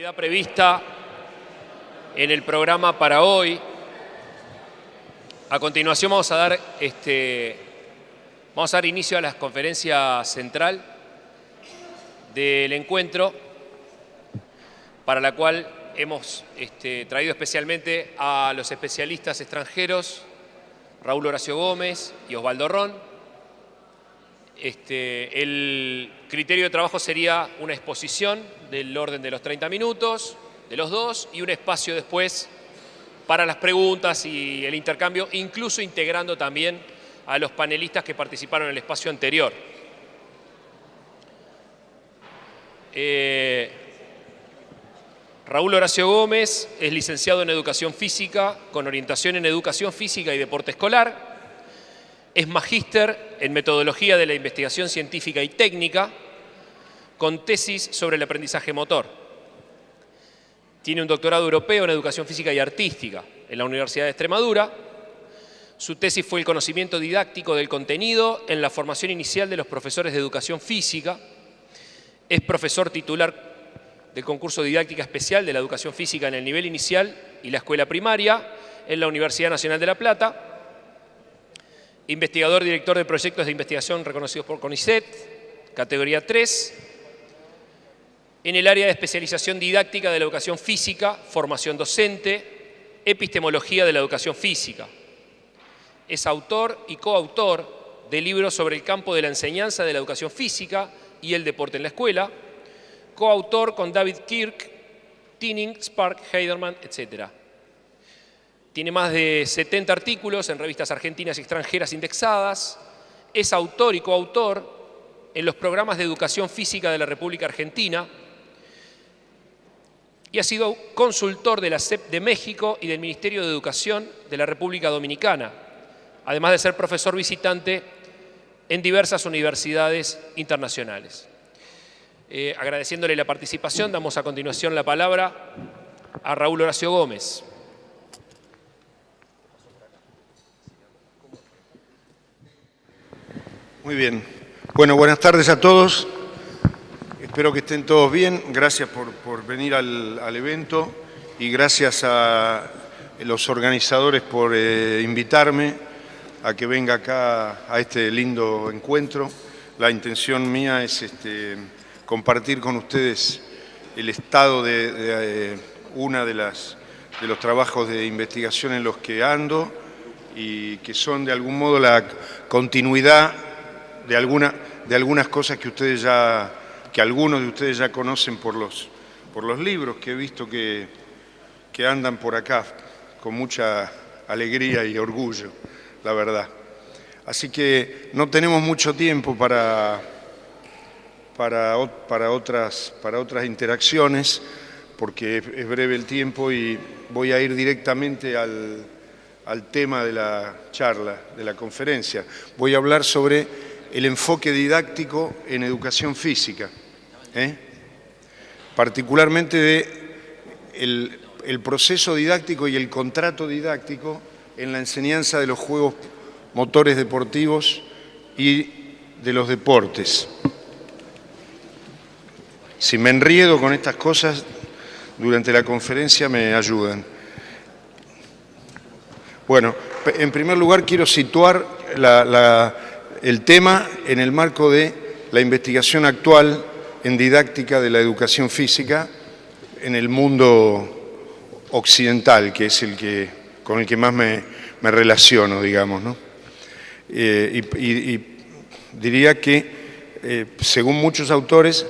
actividad prevista en el programa para hoy. A continuación vamos a dar inicio a la conferencia central del encuentro, para la cual hemos traído especialmente a los especialistas extranjeros Raúl Horacio Gómez y Osvaldo Ron. El criterio de trabajo sería una exposición del orden de los 30 minutos, de los dos, y un espacio después para las preguntas y el intercambio, incluso integrando también a los panelistas que participaron en el espacio anterior. Raúl Horacio Gómez es licenciado en Educación Física, con orientación en Educación Física y Deporte Escolar. Es magíster en Metodología de la Investigación Científica y Técnica, con tesis sobre el aprendizaje motor. Tiene un doctorado europeo en Educación Física y Artística en la Universidad de Extremadura. Su tesis fue el conocimiento didáctico del contenido en la formación inicial de los profesores de Educación Física. Es profesor titular del concurso Didáctica Especial de la Educación Física en el nivel inicial y la escuela primaria en la Universidad Nacional de La Plata. Investigador director de proyectos de investigación reconocidos por CONICET, categoría 3, en el área de especialización didáctica de la educación física, formación docente, epistemología de la educación física. Es autor y coautor de libros sobre el campo de la enseñanza de la educación física y el deporte en la escuela, coautor con David Kirk, Tinning, Spark, Heiderman, etc. Tiene más de 70 artículos en revistas argentinas y extranjeras indexadas. Es autor y coautor en los programas de educación física de la República Argentina y ha sido consultor de la SEP de México y del Ministerio de Educación de la República Dominicana, además de ser profesor visitante en diversas universidades internacionales. Agradeciéndole la participación, damos a continuación la palabra a Raúl Horacio Gómez. Muy bien. Bueno, buenas tardes a todos. Espero que estén todos bien. Gracias por venir al evento y gracias a los organizadores por invitarme a que venga acá a este lindo encuentro. La intención mía es compartir con ustedes el estado de una de los trabajos de investigación en los que ando y que son de algún modo la continuidad de algunas cosas que algunos de ustedes ya conocen por los libros que he visto que andan por acá con mucha alegría y orgullo, la verdad. Así que no tenemos mucho tiempo para otras interacciones, porque es breve el tiempo y voy a ir directamente al tema de la charla, de la conferencia. Voy a hablar sobre el enfoque didáctico en educación física, particularmente el proceso didáctico y el contrato didáctico en la enseñanza de los juegos motores deportivos y de los deportes. Si me enriedo con estas cosas durante la conferencia me ayudan. Bueno, en primer lugar quiero situar el tema en el marco de la investigación actual en didáctica de la educación física en el mundo occidental, que es con el que más me relaciono, digamos, ¿no? Y diría que, según muchos autores,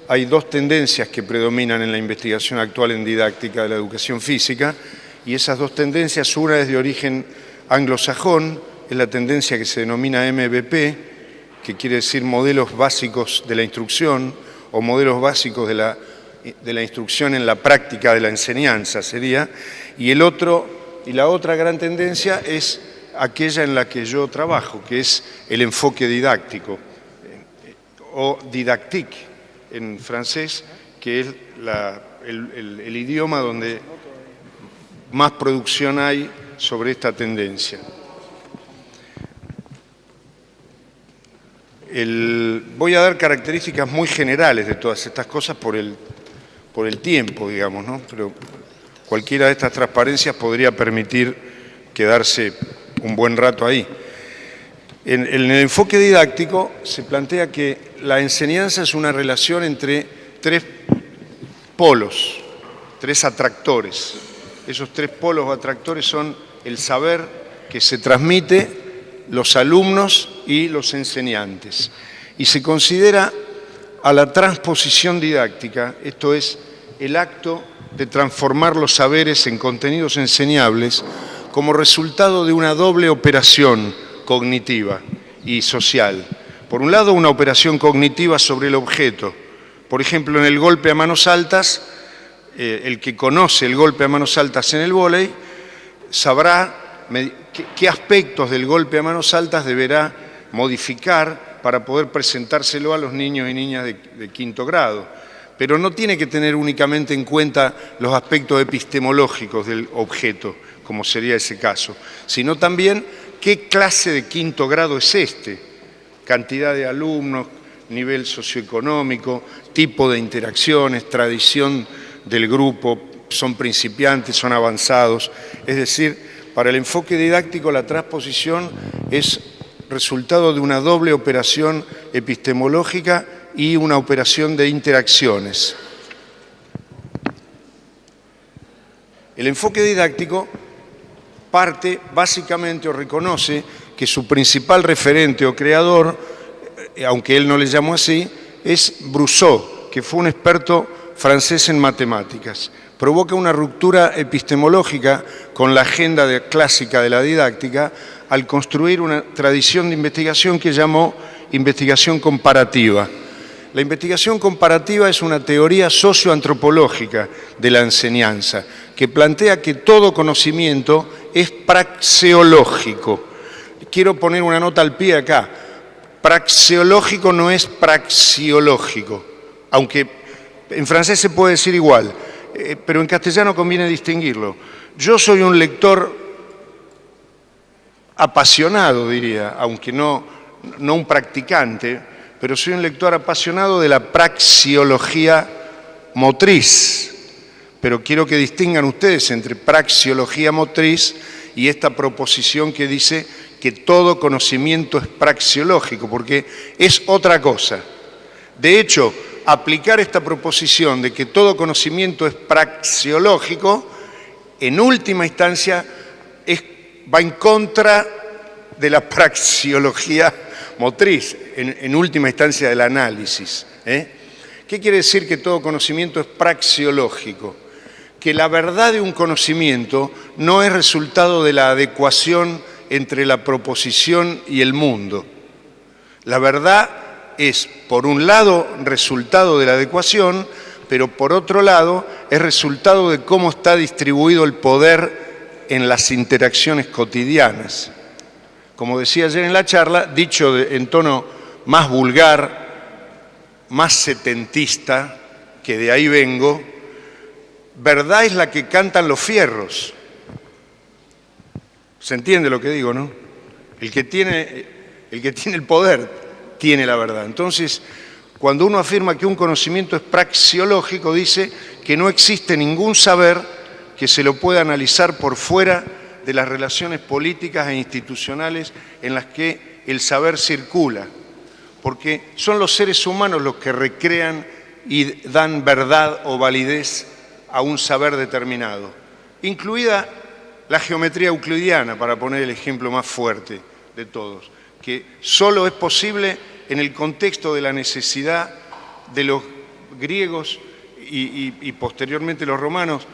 hay dos tendencias que predominan en la investigación actual en didáctica de la educación física, y esas dos tendencias, una es de origen anglosajón, es la tendencia que se denomina MVP, que quiere decir modelos básicos de la instrucción o modelos básicos de la instrucción en la práctica de la enseñanza sería, y la otra gran tendencia es aquella en la que yo trabajo, que es el enfoque didáctico, o didactique en francés, que es el idioma donde más producción hay sobre esta tendencia. Voy a dar características muy generales de todas estas cosas por por el tiempo, digamos, ¿no? Pero cualquiera de estas transparencias podría permitir quedarse un buen rato ahí. En el enfoque didáctico se plantea que la enseñanza es una relación entre tres polos, tres atractores. Esos tres polos o atractores son el saber que se transmite, los alumnos y los enseñantes. Y se considera a la transposición didáctica, esto es, el acto de transformar los saberes en contenidos enseñables, como resultado de una doble operación cognitiva y social. Por un lado, una operación cognitiva sobre el objeto. Por ejemplo, en el golpe a manos altas, el que conoce el golpe a manos altas en el vóley sabrá qué aspectos del golpe a manos altas deberá modificar para poder presentárselo a los niños y niñas de quinto grado. Pero no tiene que tener únicamente en cuenta los aspectos epistemológicos del objeto, como sería ese caso, sino también qué clase de quinto grado es este, cantidad de alumnos, nivel socioeconómico, tipo de interacciones, tradición del grupo, son principiantes, son avanzados. Es decir, para el enfoque didáctico la transposición es resultado de una doble operación epistemológica y una operación de interacciones. El enfoque didáctico parte básicamente o reconoce que su principal referente o creador, aunque él no le llamó así, es Brousseau, que fue un experto francés en matemáticas. Provoca una ruptura epistemológica con la agenda clásica de la didáctica al construir una tradición de investigación que llamó investigación comparativa. La investigación comparativa es una teoría socioantropológica de la enseñanza que plantea que todo conocimiento es praxeológico. Quiero poner una nota al pie acá. Praxeológico no es praxiológico, aunque en francés se puede decir igual, pero en castellano conviene distinguirlo. Yo soy un lector apasionado, diría, aunque no un practicante, pero soy un lector apasionado de la praxiología motriz. Pero quiero que distingan ustedes entre praxiología motriz y esta proposición que dice que todo conocimiento es praxiológico, porque es otra cosa. De hecho, aplicar esta proposición de que todo conocimiento es praxiológico, en última instancia, va en contra de la praxiología motriz, en última instancia del análisis. ¿Qué quiere decir que todo conocimiento es praxiológico? Que la verdad de un conocimiento no es resultado de la adecuación entre la proposición y el mundo. La verdad es, por un lado, resultado de la adecuación, pero por otro lado, es resultado de cómo está distribuido el poder en las interacciones cotidianas. Como decía ayer en la charla, dicho en tono más vulgar, más setentista, que de ahí vengo, verdad es la que cantan los fierros. ¿Se entiende lo que digo, no? El que tiene el poder tiene la verdad. Entonces, cuando uno afirma que un conocimiento es praxiológico, dice que no existe ningún saber que se lo pueda analizar por fuera de las relaciones políticas e institucionales en las que el saber circula, porque son los seres humanos los que recrean y dan verdad o validez a un saber determinado, incluida la geometría euclidiana, para poner el ejemplo más fuerte de todos, que solo es posible en el contexto de la necesidad de los griegos y posteriormente los romanos,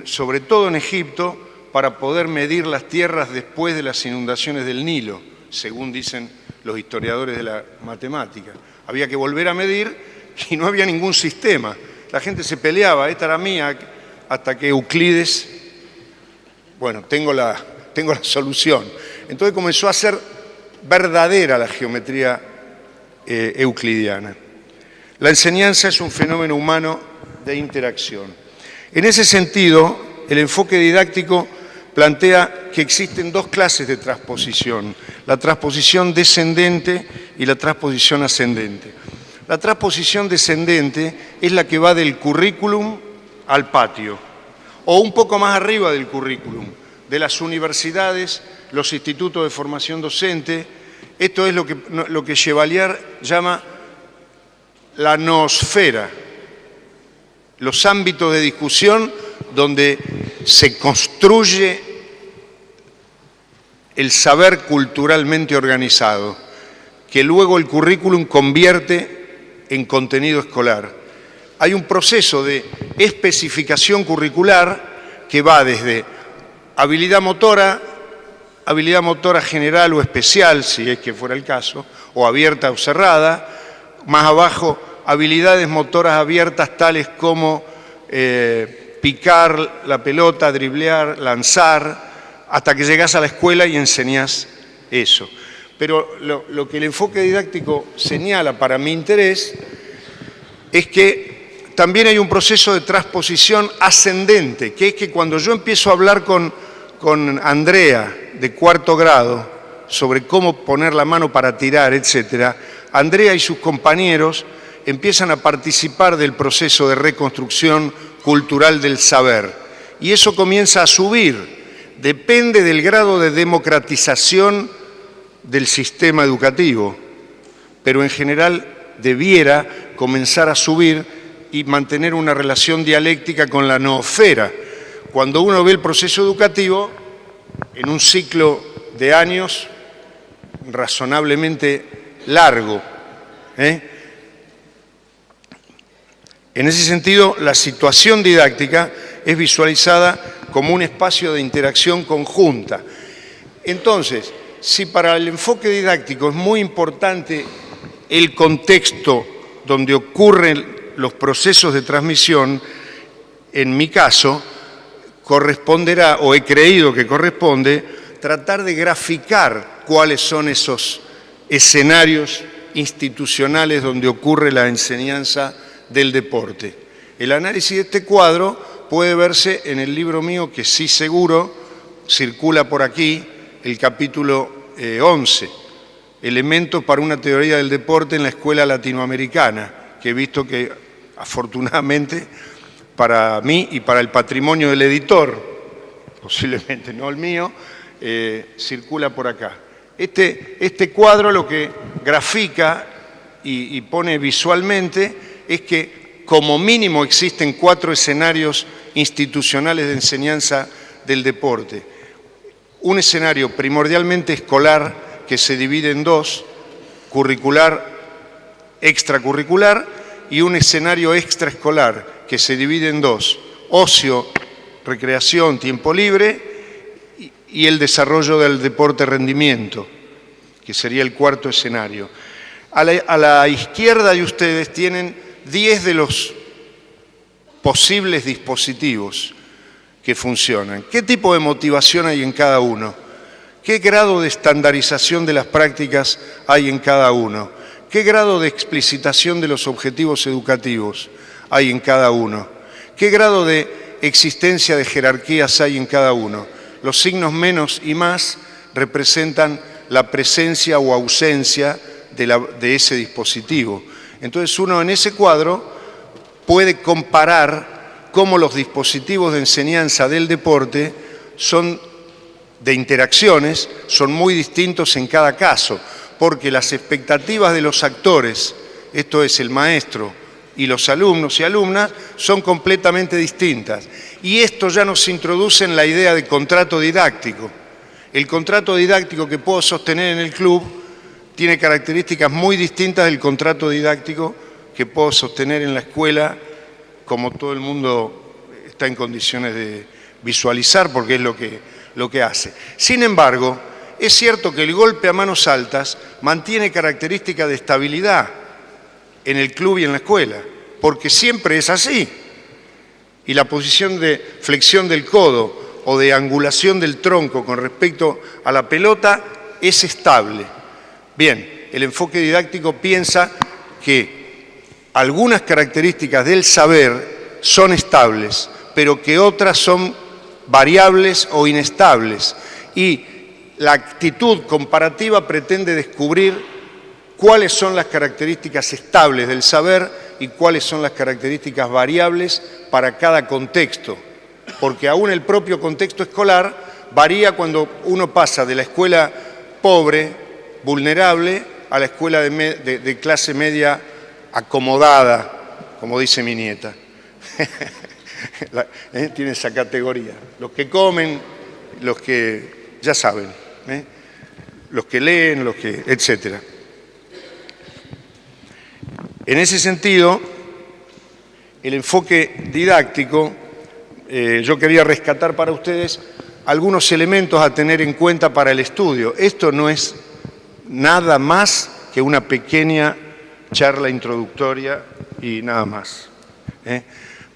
sobre todo en Egipto, para poder medir las tierras después de las inundaciones del Nilo, según dicen los historiadores de la matemática. Había que volver a medir y no había ningún sistema. La gente se peleaba, esta era mía, hasta que Euclides, bueno, tengo la solución. Entonces comenzó a ser verdadera la geometría euclidiana. La enseñanza es un fenómeno humano de interacción. En ese sentido, el enfoque didáctico plantea que existen dos clases de transposición, la transposición descendente y la transposición ascendente. La transposición descendente es la que va del currículum al patio, o un poco más arriba del currículum, de las universidades, los institutos de formación docente. Esto es lo que Chevalier llama la noosfera, los ámbitos de discusión donde se construye el saber culturalmente organizado, que luego el currículum convierte en contenido escolar. Hay un proceso de especificación curricular que va desde habilidad motora general o especial, si es que fuera el caso, o abierta o cerrada, más abajo habilidades motoras abiertas tales como picar la pelota, driblear, lanzar, hasta que llegás a la escuela y enseñás eso. Pero lo que el enfoque didáctico señala para mi interés es que también hay un proceso de transposición ascendente, que es que cuando yo empiezo a hablar con Andrea de 4º grado sobre cómo poner la mano para tirar, etc., Andrea y sus compañeros empiezan a participar del proceso de reconstrucción cultural del saber. Y eso comienza a subir. Depende del grado de democratización del sistema educativo, pero en general debiera comenzar a subir y mantener una relación dialéctica con la noosfera. Cuando uno ve el proceso educativo, en un ciclo de años razonablemente largo, En ese sentido, la situación didáctica es visualizada como un espacio de interacción conjunta. Entonces, si para el enfoque didáctico es muy importante el contexto donde ocurren los procesos de transmisión, en mi caso, corresponderá, o he creído que corresponde, tratar de graficar cuáles son esos escenarios institucionales donde ocurre la enseñanza del deporte. El análisis de este cuadro puede verse en el libro mío, que sí seguro circula por aquí, el capítulo 11, Elementos para una teoría del deporte en la escuela latinoamericana, que he visto que afortunadamente para mí y para el patrimonio del editor, posiblemente no el mío, circula por acá. Este cuadro lo que grafica y pone visualmente es que como mínimo existen 4 escenarios institucionales de enseñanza del deporte. Un escenario primordialmente escolar que se divide en 2, curricular, extracurricular, y un escenario extraescolar que se divide en 2, ocio, recreación, tiempo libre, y el desarrollo del deporte rendimiento, que sería el 4º escenario. A la izquierda de ustedes tienen 10 de los posibles dispositivos que funcionan. ¿Qué tipo de motivación hay en cada uno? ¿Qué grado de estandarización de las prácticas hay en cada uno? ¿Qué grado de explicitación de los objetivos educativos hay en cada uno? ¿Qué grado de existencia de jerarquías hay en cada uno? Los signos menos y más representan la presencia o ausencia de ese dispositivo. Entonces uno en ese cuadro puede comparar cómo los dispositivos de enseñanza del deporte de interacciones son muy distintos en cada caso, porque las expectativas de los actores, esto es el maestro y los alumnos y alumnas, son completamente distintas. Y esto ya nos introduce en la idea de contrato didáctico. El contrato didáctico que puedo sostener en el club tiene características muy distintas del contrato didáctico que puedo sostener en la escuela, como todo el mundo está en condiciones de visualizar, porque es lo que hace. Sin embargo, es cierto que el golpe a manos altas mantiene características de estabilidad en el club y en la escuela, porque siempre es así. Y la posición de flexión del codo o de angulación del tronco con respecto a la pelota es estable. Bien, el enfoque didáctico piensa que algunas características del saber son estables, pero que otras son variables o inestables. Y la actitud comparativa pretende descubrir cuáles son las características estables del saber y cuáles son las características variables para cada contexto, porque aún el propio contexto escolar varía cuando uno pasa de la escuela pobre, vulnerable, a la escuela de clase media acomodada, como dice mi nieta. Tiene esa categoría. Los que comen, los que ya saben, los que leen, etcétera. En ese sentido, el enfoque didáctico, yo quería rescatar para ustedes algunos elementos a tener en cuenta para el estudio. Esto no es nada más que una pequeña charla introductoria y nada más.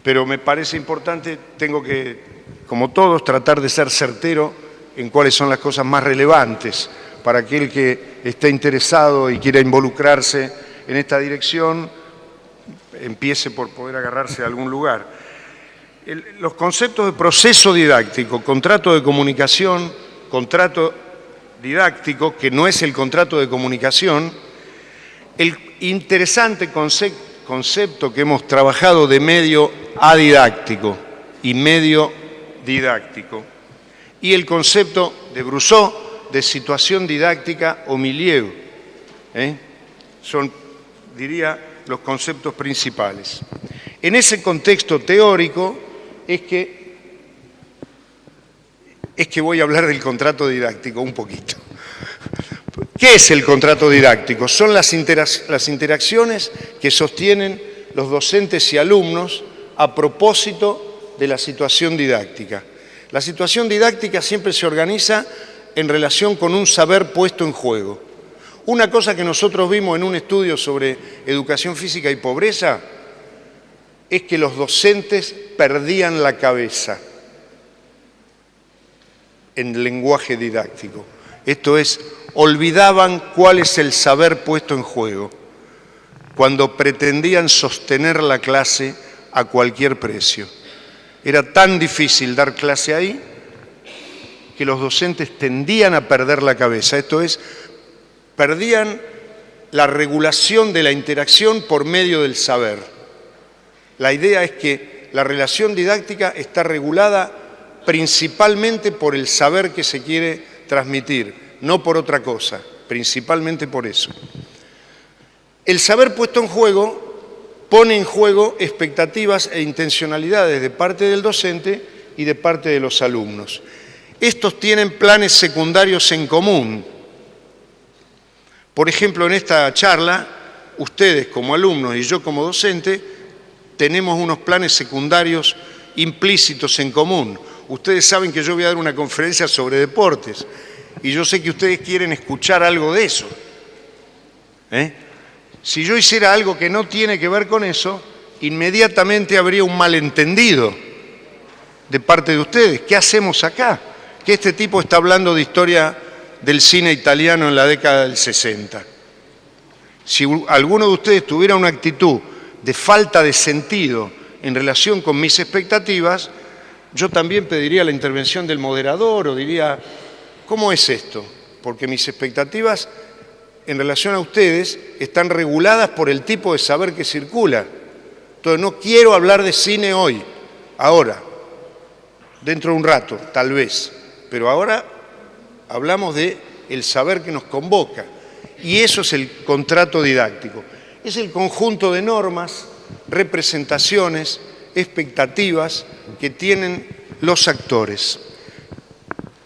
Pero me parece importante, tengo que, como todos, tratar de ser certero en cuáles son las cosas más relevantes para aquel que esté interesado y quiera involucrarse en esta dirección, empiece por poder agarrarse a algún lugar. Los conceptos de proceso didáctico, contrato de comunicación, contrato didáctico, que no es el contrato de comunicación, el interesante concepto que hemos trabajado de medio adidáctico y medio didáctico, y el concepto de Brousseau de situación didáctica o milieu. Son, diría, los conceptos principales. En ese contexto teórico es que voy a hablar del contrato didáctico un poquito. ¿Qué es el contrato didáctico? Son las interacciones que sostienen los docentes y alumnos a propósito de la situación didáctica. La situación didáctica siempre se organiza en relación con un saber puesto en juego. Una cosa que nosotros vimos en un estudio sobre educación física y pobreza es que los docentes perdían la cabeza en lenguaje didáctico. Esto es, olvidaban cuál es el saber puesto en juego cuando pretendían sostener la clase a cualquier precio. Era tan difícil dar clase ahí que los docentes tendían a perder la cabeza. Esto es, perdían la regulación de la interacción por medio del saber. La idea es que la relación didáctica está regulada principalmente por el saber que se quiere transmitir, no por otra cosa, principalmente por eso. El saber puesto en juego pone en juego expectativas e intencionalidades de parte del docente y de parte de los alumnos. Estos tienen planes secundarios en común. Por ejemplo, en esta charla, ustedes como alumnos y yo como docente, tenemos unos planes secundarios implícitos en común. Ustedes saben que yo voy a dar una conferencia sobre deportes y yo sé que ustedes quieren escuchar algo de eso. Si yo hiciera algo que no tiene que ver con eso, inmediatamente habría un malentendido de parte de ustedes. ¿Qué hacemos acá? Que este tipo está hablando de historia del cine italiano en la década del 60. Si alguno de ustedes tuviera una actitud de falta de sentido en relación con mis expectativas, yo también pediría la intervención del moderador o diría, ¿cómo es esto? Porque mis expectativas en relación a ustedes están reguladas por el tipo de saber que circula. Entonces no quiero hablar de cine hoy, ahora, dentro de un rato, tal vez, pero ahora hablamos de el saber que nos convoca. Y eso es el contrato didáctico. Es el conjunto de normas, representaciones, expectativas que tienen los actores.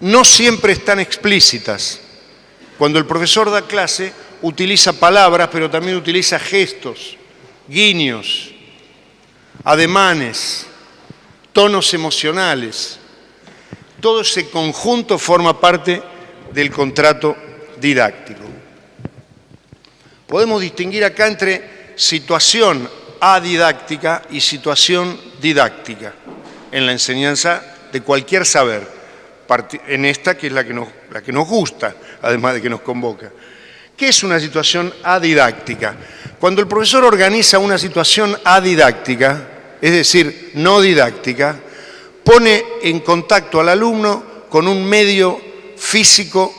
No siempre están explícitas. Cuando el profesor da clase, utiliza palabras, pero también utiliza gestos, guiños, ademanes, tonos emocionales. Todo ese conjunto forma parte del contrato didáctico. Podemos distinguir acá entre situación adidáctica y situación didáctica en la enseñanza de cualquier saber, en esta que es la que nos gusta, además de que nos convoca. ¿Qué es una situación adidáctica? Cuando el profesor organiza una situación adidáctica, es decir, no didáctica, pone en contacto al alumno con un medio físico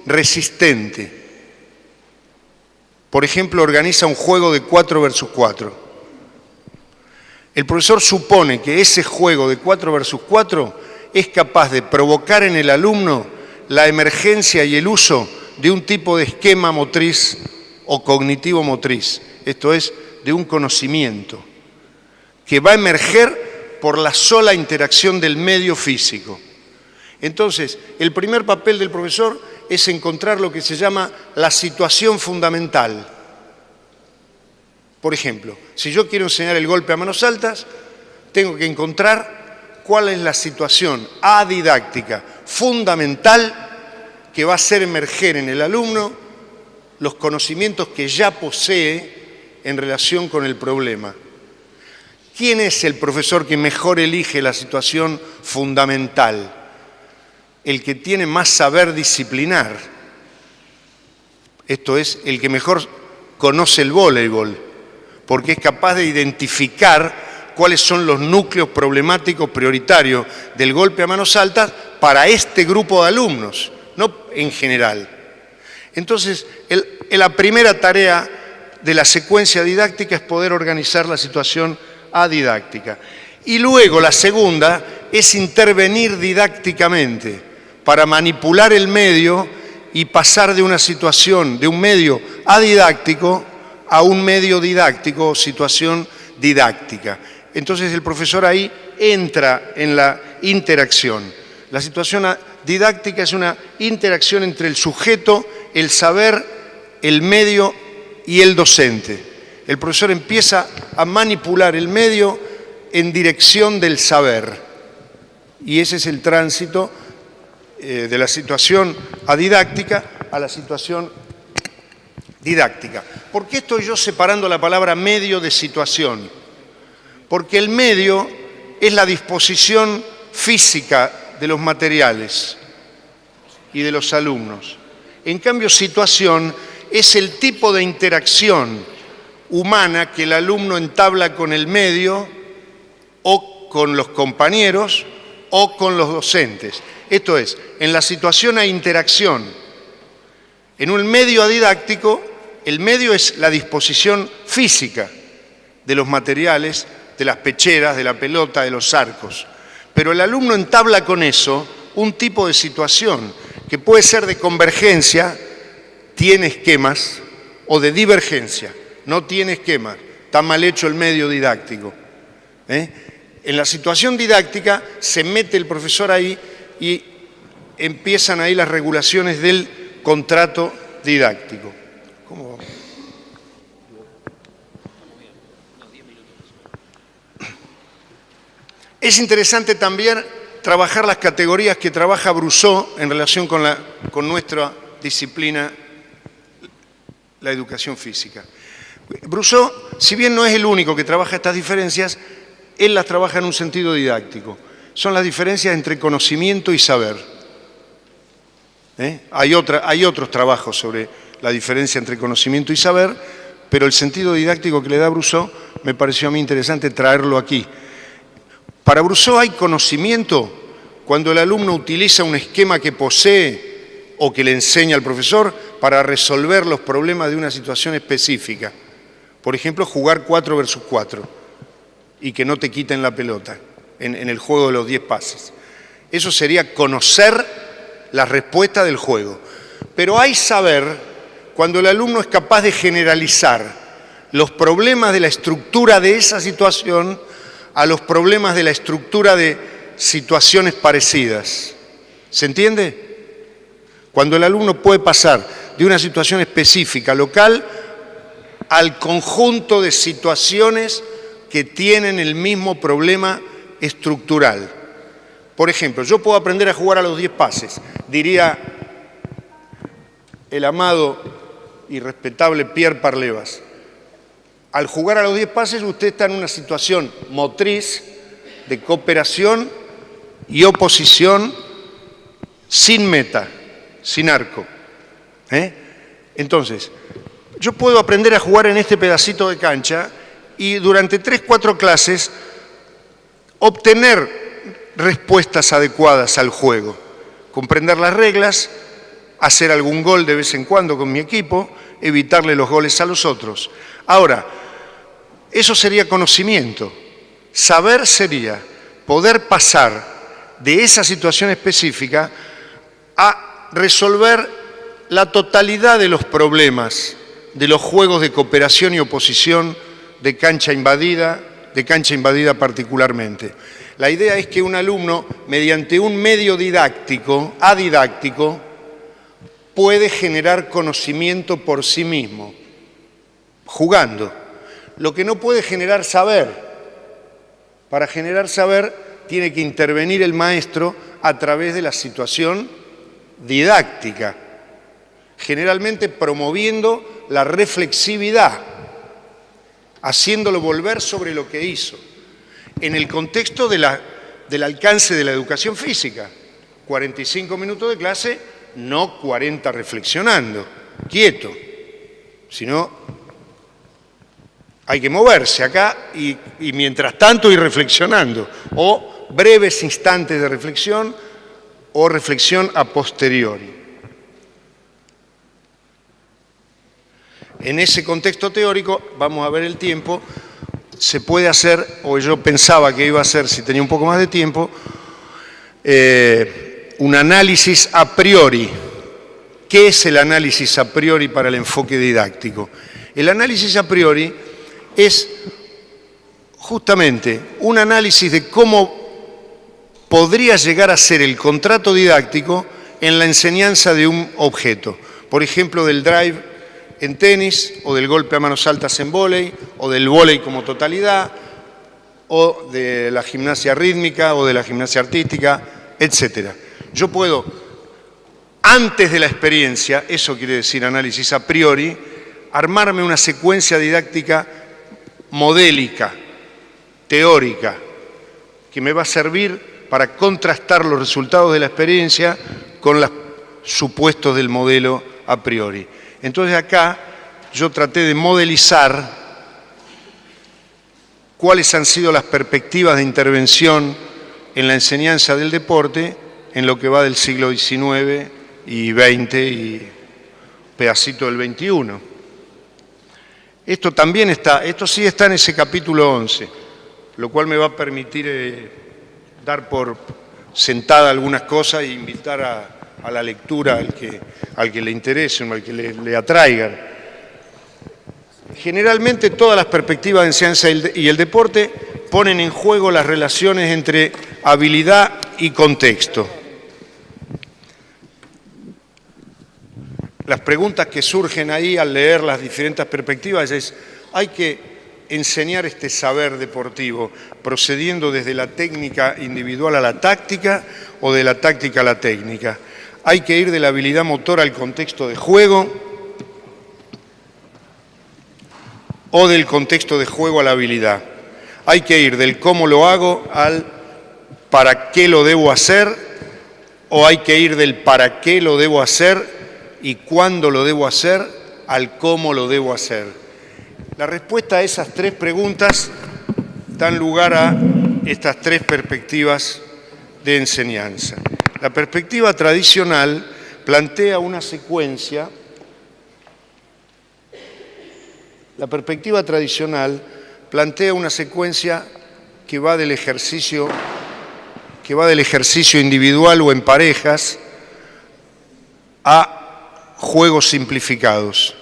resistente. por ejemplo, organiza un juego de 4 versus 4. El profesor supone que ese juego de 4 versus 4 es capaz de provocar en el alumno la emergencia y el uso de un tipo de esquema motriz o cognitivo motriz, esto es, de un conocimiento que va a emerger por la sola interacción del medio físico. Entonces, el primer papel del profesor es encontrar lo que se llama la situación fundamental. Por ejemplo, si yo quiero enseñar el golpe a manos altas, tengo que encontrar cuál es la situación adidáctica fundamental que va a hacer emerger en el alumno los conocimientos que ya posee en relación con el problema. ¿Quién es el profesor que mejor elige la situación fundamental? El que tiene más saber disciplinar. Esto es, el que mejor conoce el voleibol, porque es capaz de identificar cuáles son los núcleos problemáticos prioritarios del golpe a manos altas para este grupo de alumnos, no en general. Entonces, la primera tarea de la secuencia didáctica es poder organizar la situación adidáctica. Y luego la segunda es intervenir didácticamente para manipular el medio y pasar de una situación, de un medio adidáctico a un medio didáctico o situación didáctica. Entonces el profesor ahí entra en la interacción. La situación didáctica es una interacción entre el sujeto, el saber, el medio y el docente. El profesor empieza a manipular el medio en dirección del saber. Y ese es el tránsito de la situación adidáctica a la situación didáctica. ¿Por qué estoy yo separando la palabra medio de situación? Porque el medio es la disposición física de los materiales y de los alumnos. En cambio, situación es el tipo de interacción humana que el alumno entabla con el medio o con los compañeros o con los docentes. Esto es, en la situación hay interacción. En un medio didáctico, el medio es la disposición física de los materiales, de las pecheras, de la pelota, de los arcos. Pero el alumno entabla con eso un tipo de situación que puede ser de convergencia, tiene esquemas, o de divergencia, no tiene esquemas, está mal hecho el medio didáctico. En la situación didáctica se mete el profesor ahí y empiezan ahí las regulaciones del contrato didáctico. ¿Cómo vamos? Es interesante también trabajar las categorías que trabaja Brousseau en relación con nuestra disciplina, la educación física. Brousseau, si bien no es el único que trabaja estas diferencias, él las trabaja en un sentido didáctico. Son las diferencias entre conocimiento y saber. Hay otros trabajos sobre la diferencia entre conocimiento y saber, pero el sentido didáctico que le da Brousseau me pareció a mí interesante traerlo aquí. Para Brousseau hay conocimiento cuando el alumno utiliza un esquema que posee o que le enseña al profesor para resolver los problemas de una situación específica. Por ejemplo, jugar 4 versus 4 y que no te quiten la pelota en el juego de los 10 pases. Eso sería conocer la respuesta del juego. Pero hay saber cuando el alumno es capaz de generalizar los problemas de la estructura de esa situación a los problemas de la estructura de situaciones parecidas. ¿Se entiende? Cuando el alumno puede pasar de una situación específica, local, al conjunto de situaciones que tienen el mismo problema estructural. Por ejemplo, yo puedo aprender a jugar a los 10 pases, diría el amado y respetable Pierre Parlevas. Al jugar a los 10 pases, usted está en una situación motriz de cooperación y oposición sin meta, sin arco. Entonces, yo puedo aprender a jugar en este pedacito de cancha y durante 3, 4 clases obtener respuestas adecuadas al juego, comprender las reglas, hacer algún gol de vez en cuando con mi equipo evitarle los goles a los otros. Ahora, eso sería conocimiento. Saber sería poder pasar de esa situación específica a resolver la totalidad de los problemas de los juegos de cooperación y oposición de cancha invadida particularmente. La idea es que un alumno, mediante un medio didáctico, adidáctico, puede generar conocimiento por sí mismo, jugando. Lo que no puede generar saber. Para generar saber tiene que intervenir el maestro a través de la situación didáctica, generalmente promoviendo la reflexividad, haciéndolo volver sobre lo que hizo, en el contexto del alcance de la educación física. 45 minutos de clase, no 40 reflexionando, quieto, sino hay que moverse acá y mientras tanto ir reflexionando, o breves instantes de reflexión o reflexión a posteriori. En ese contexto teórico, vamos a ver el tiempo, se puede hacer, o yo pensaba que iba a hacer, si tenía un poco más de tiempo, un análisis a priori. ¿Qué es el análisis a priori para el enfoque didáctico? El análisis a priori es justamente un análisis de cómo podría llegar a ser el contrato didáctico en la enseñanza de un objeto. Por ejemplo, del drive en tenis, o del golpe a manos altas en vóley, o del vóley como totalidad, o de la gimnasia rítmica, o de la gimnasia artística, etc. Yo puedo, antes de la experiencia, eso quiere decir análisis a priori, armarme una secuencia didáctica modélica, teórica, que me va a servir para contrastar los resultados de la experiencia con los supuestos del modelo a priori. Entonces acá yo traté de modelizar cuáles han sido las perspectivas de intervención en la enseñanza del deporte en lo que va del siglo XIX y XX y pedacito del XXI. Esto también está, esto sí está en ese capítulo 11, lo cual me va a permitir dar por sentada algunas cosas e invitar a la lectura al que le interese o al que le atraigan. Generalmente todas las perspectivas de enseñanza y el deporte ponen en juego las relaciones entre habilidad y contexto. Las preguntas que surgen ahí al leer las diferentes perspectivas es: ¿hay que enseñar este saber deportivo procediendo desde la técnica individual a la táctica o de la táctica a la técnica? ¿Hay que ir de la habilidad motora al contexto de juego o del contexto de juego a la habilidad? ¿Hay que ir del cómo lo hago al para qué lo debo hacer o hay que ir del para qué lo debo hacer y cuándo lo debo hacer al cómo lo debo hacer? La respuesta a esas tres preguntas dan lugar a estas tres perspectivas de enseñanza. La perspectiva tradicional plantea una secuencia. La perspectiva tradicional plantea una secuencia que va del ejercicio individual o en parejas a juegos simplificados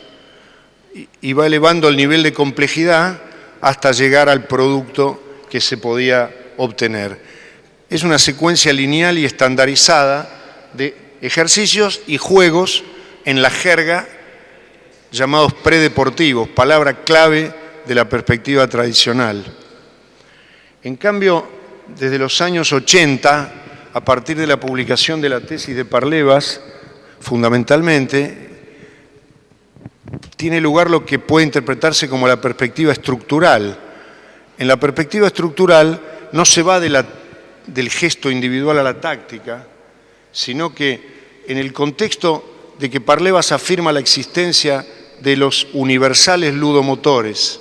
y va elevando el nivel de complejidad hasta llegar al producto que se podía obtener. Es una secuencia lineal y estandarizada de ejercicios y juegos en la jerga llamados predeportivos, palabra clave de la perspectiva tradicional. En cambio, desde los años 80, a partir de la publicación de la tesis de Parlevas, fundamentalmente, tiene lugar lo que puede interpretarse como la perspectiva estructural. En la perspectiva estructural no se va del gesto individual a la táctica, sino que en el contexto de que Parlevas afirma la existencia de los universales ludomotores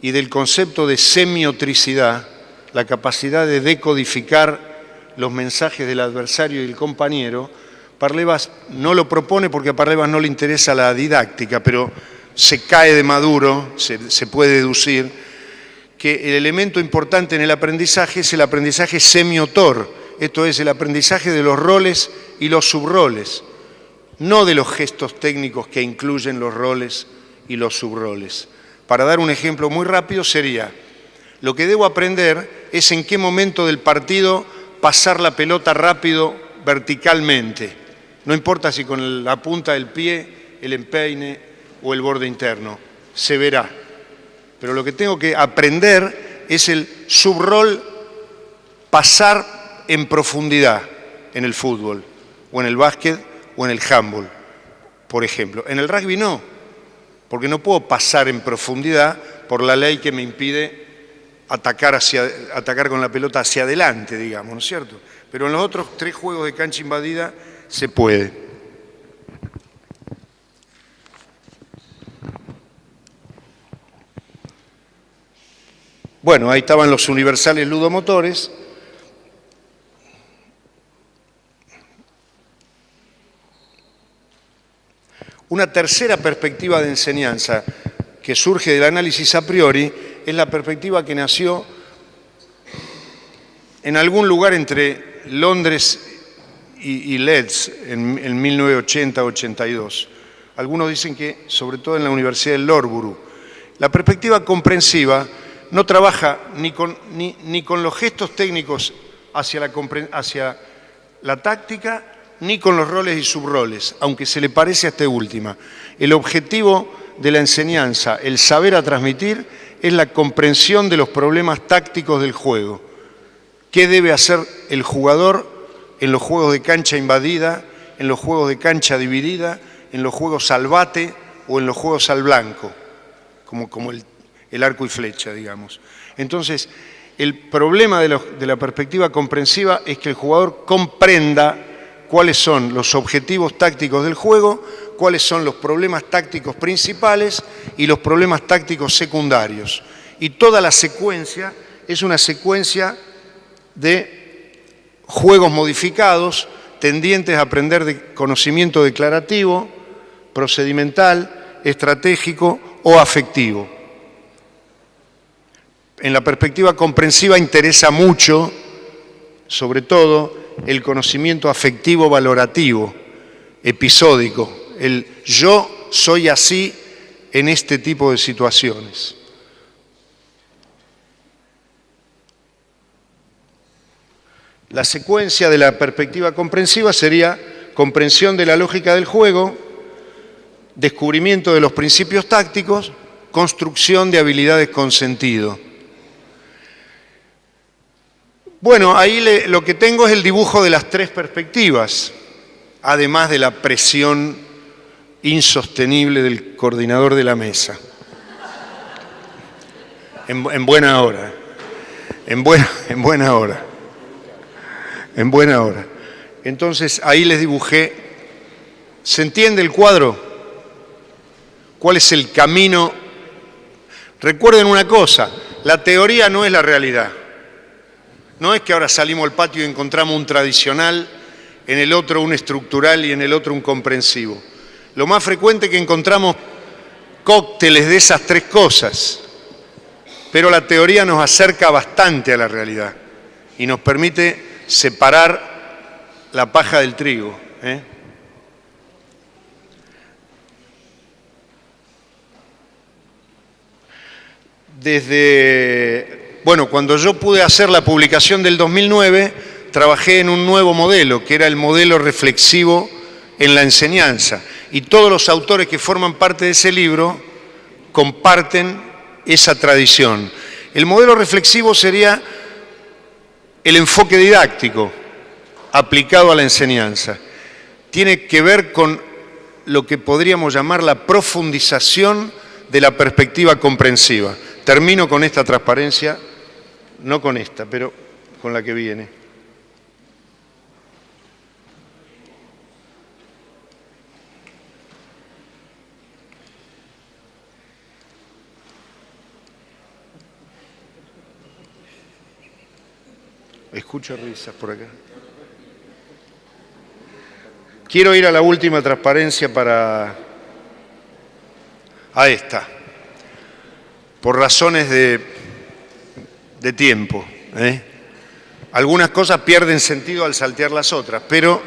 y del concepto de semiotricidad, la capacidad de decodificar los mensajes del adversario y del compañero, Parlevas no lo propone porque a Parlevas no le interesa la didáctica, pero se cae de maduro, se puede deducir que el elemento importante en el aprendizaje es el aprendizaje semiotor, esto es, el aprendizaje de los roles y los subroles, no de los gestos técnicos que incluyen los roles y los subroles. Para dar un ejemplo muy rápido sería, lo que debo aprender es en qué momento del partido pasar la pelota rápido verticalmente. No importa si con la punta del pie, el empeine o el borde interno, se verá. Pero lo que tengo que aprender es el subrol, pasar en profundidad en el fútbol, o en el básquet, o en el handball, por ejemplo. En el rugby no, porque no puedo pasar en profundidad por la ley que me impide atacar con la pelota hacia adelante, digamos, ¿no es cierto? Pero en los otros 3 juegos de cancha invadida se puede. Bueno, ahí estaban los universales ludomotores. Una tercera perspectiva de enseñanza que surge del análisis a priori es la perspectiva que nació en algún lugar entre Londres y Leeds en 1980-82. Algunos dicen que sobre todo en la Universidad de Loughborough. La perspectiva comprensiva no trabaja ni con los gestos técnicos hacia la táctica, ni con los roles y subroles, aunque se le parece a esta última. El objetivo de la enseñanza, el saber a transmitir, es la comprensión de los problemas tácticos del juego. ¿Qué debe hacer el jugador en los juegos de cancha invadida, en los juegos de cancha dividida, en los juegos al bate o en los juegos al blanco, como el arco y flecha, digamos? Entonces, el problema de la perspectiva comprensiva es que el jugador comprenda cuáles son los objetivos tácticos del juego, cuáles son los problemas tácticos principales y los problemas tácticos secundarios. Y toda la secuencia es una secuencia de juegos modificados tendientes a aprender de conocimiento declarativo, procedimental, estratégico o afectivo. En la perspectiva comprensiva interesa mucho, sobre todo, el conocimiento afectivo valorativo, episódico, el yo soy así en este tipo de situaciones. La secuencia de la perspectiva comprensiva sería comprensión de la lógica del juego, descubrimiento de los principios tácticos, construcción de habilidades con sentido. Bueno, ahí lo que tengo es el dibujo de las 3 perspectivas, además de la presión insostenible del coordinador de la mesa. En buena hora. En buena hora. En buena hora. Entonces, ahí les dibujé. ¿Se entiende el cuadro? ¿Cuál es el camino? Recuerden una cosa, la teoría no es la realidad. No es que ahora salimos al patio y encontramos un tradicional, en el otro un estructural y en el otro un comprensivo. Lo más frecuente es que encontramos cócteles de esas 3 cosas, pero la teoría nos acerca bastante a la realidad y nos permite separar la paja del trigo. Cuando yo pude hacer la publicación del 2009, trabajé en un nuevo modelo, que era el modelo reflexivo en la enseñanza. Y todos los autores que forman parte de ese libro comparten esa tradición. El modelo reflexivo sería el enfoque didáctico aplicado a la enseñanza. Tiene que ver con lo que podríamos llamar la profundización de la perspectiva comprensiva. Termino con esta transparencia, no con esta, pero con la que viene. Escucho risas por acá. Quiero ir a la última transparencia a esta, por razones de tiempo. Algunas cosas pierden sentido al saltear las otras, pero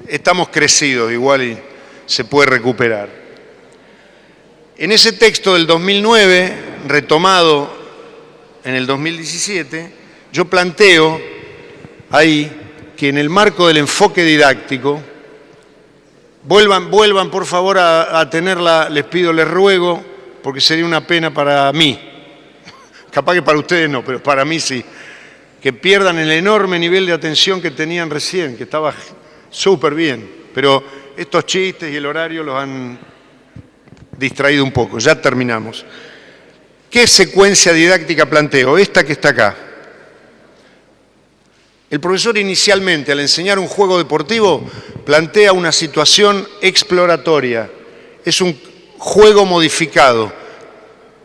estamos crecidos igual y se puede recuperar. En ese texto del 2009, retomado en el 2017, yo planteo ahí que en el marco del enfoque didáctico, vuelvan por favor a tenerla, les pido, les ruego, porque sería una pena para mí, capaz que para ustedes no, pero para mí sí, que pierdan el enorme nivel de atención que tenían recién, que estaba súper bien, pero estos chistes y el horario los han distraído un poco. Ya terminamos. ¿Qué secuencia didáctica planteo? Esta que está acá. El profesor inicialmente, al enseñar un juego deportivo, plantea una situación exploratoria. Es un juego modificado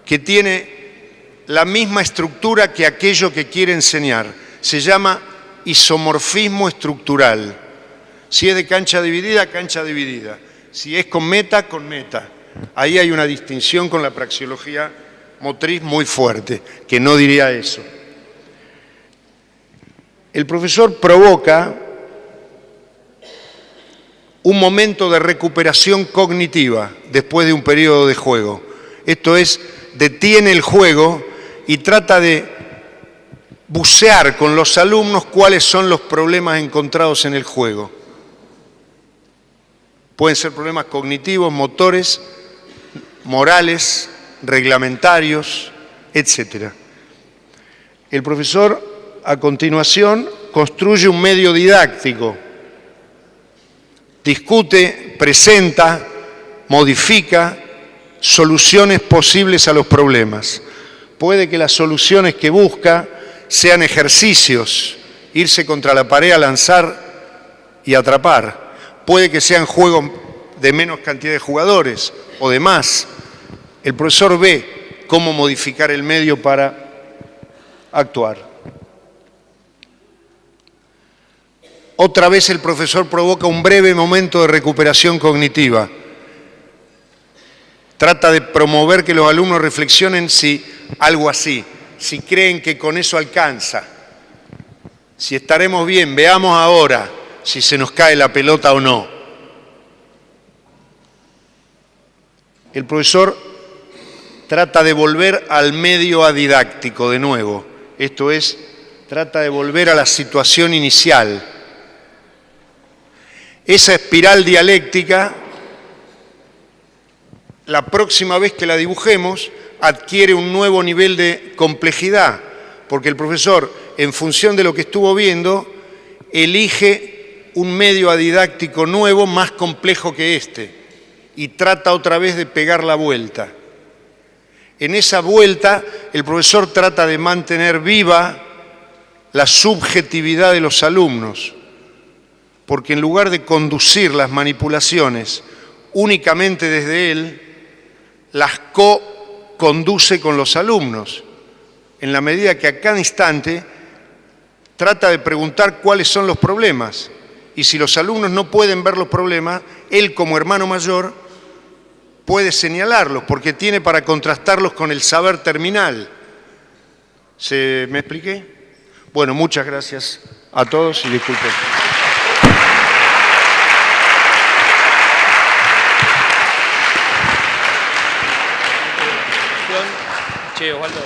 que tiene la misma estructura que aquello que quiere enseñar. Se llama isomorfismo estructural. Si es de cancha dividida, cancha dividida. Si es con meta, con meta. Ahí hay una distinción con la praxeología motriz muy fuerte, que no diría eso. El profesor provoca un momento de recuperación cognitiva después de un periodo de juego. Esto es, detiene el juego y trata de bucear con los alumnos cuáles son los problemas encontrados en el juego. Pueden ser problemas cognitivos, motores, morales, reglamentarios, etc. El profesor, a continuación, construye un medio didáctico, discute, presenta, modifica soluciones posibles a los problemas. Puede que las soluciones que busca sean ejercicios, irse contra la pared a lanzar y atrapar. Puede que sean juegos de menos cantidad de jugadores o de más. El profesor ve cómo modificar el medio para actuar. Otra vez el profesor provoca un breve momento de recuperación cognitiva. Trata de promover que los alumnos reflexionen si algo así, si creen que con eso alcanza, si estaremos bien, veamos ahora si se nos cae la pelota o no. El profesor trata de volver al medio adidáctico de nuevo, esto es, trata de volver a la situación inicial. Esa espiral dialéctica, la próxima vez que la dibujemos, adquiere un nuevo nivel de complejidad, porque el profesor, en función de lo que estuvo viendo, elige un medio adidáctico nuevo más complejo que este y trata otra vez de pegar la vuelta. En esa vuelta, el profesor trata de mantener viva la subjetividad de los alumnos, porque en lugar de conducir las manipulaciones únicamente desde él, las conduce con los alumnos, en la medida que a cada instante trata de preguntar cuáles son los problemas. Y si los alumnos no pueden ver los problemas, él como hermano mayor puede señalarlos, porque tiene para contrastarlos con el saber terminal. ¿Me expliqué? Bueno, muchas gracias a todos y disculpen. Che, Osvaldo,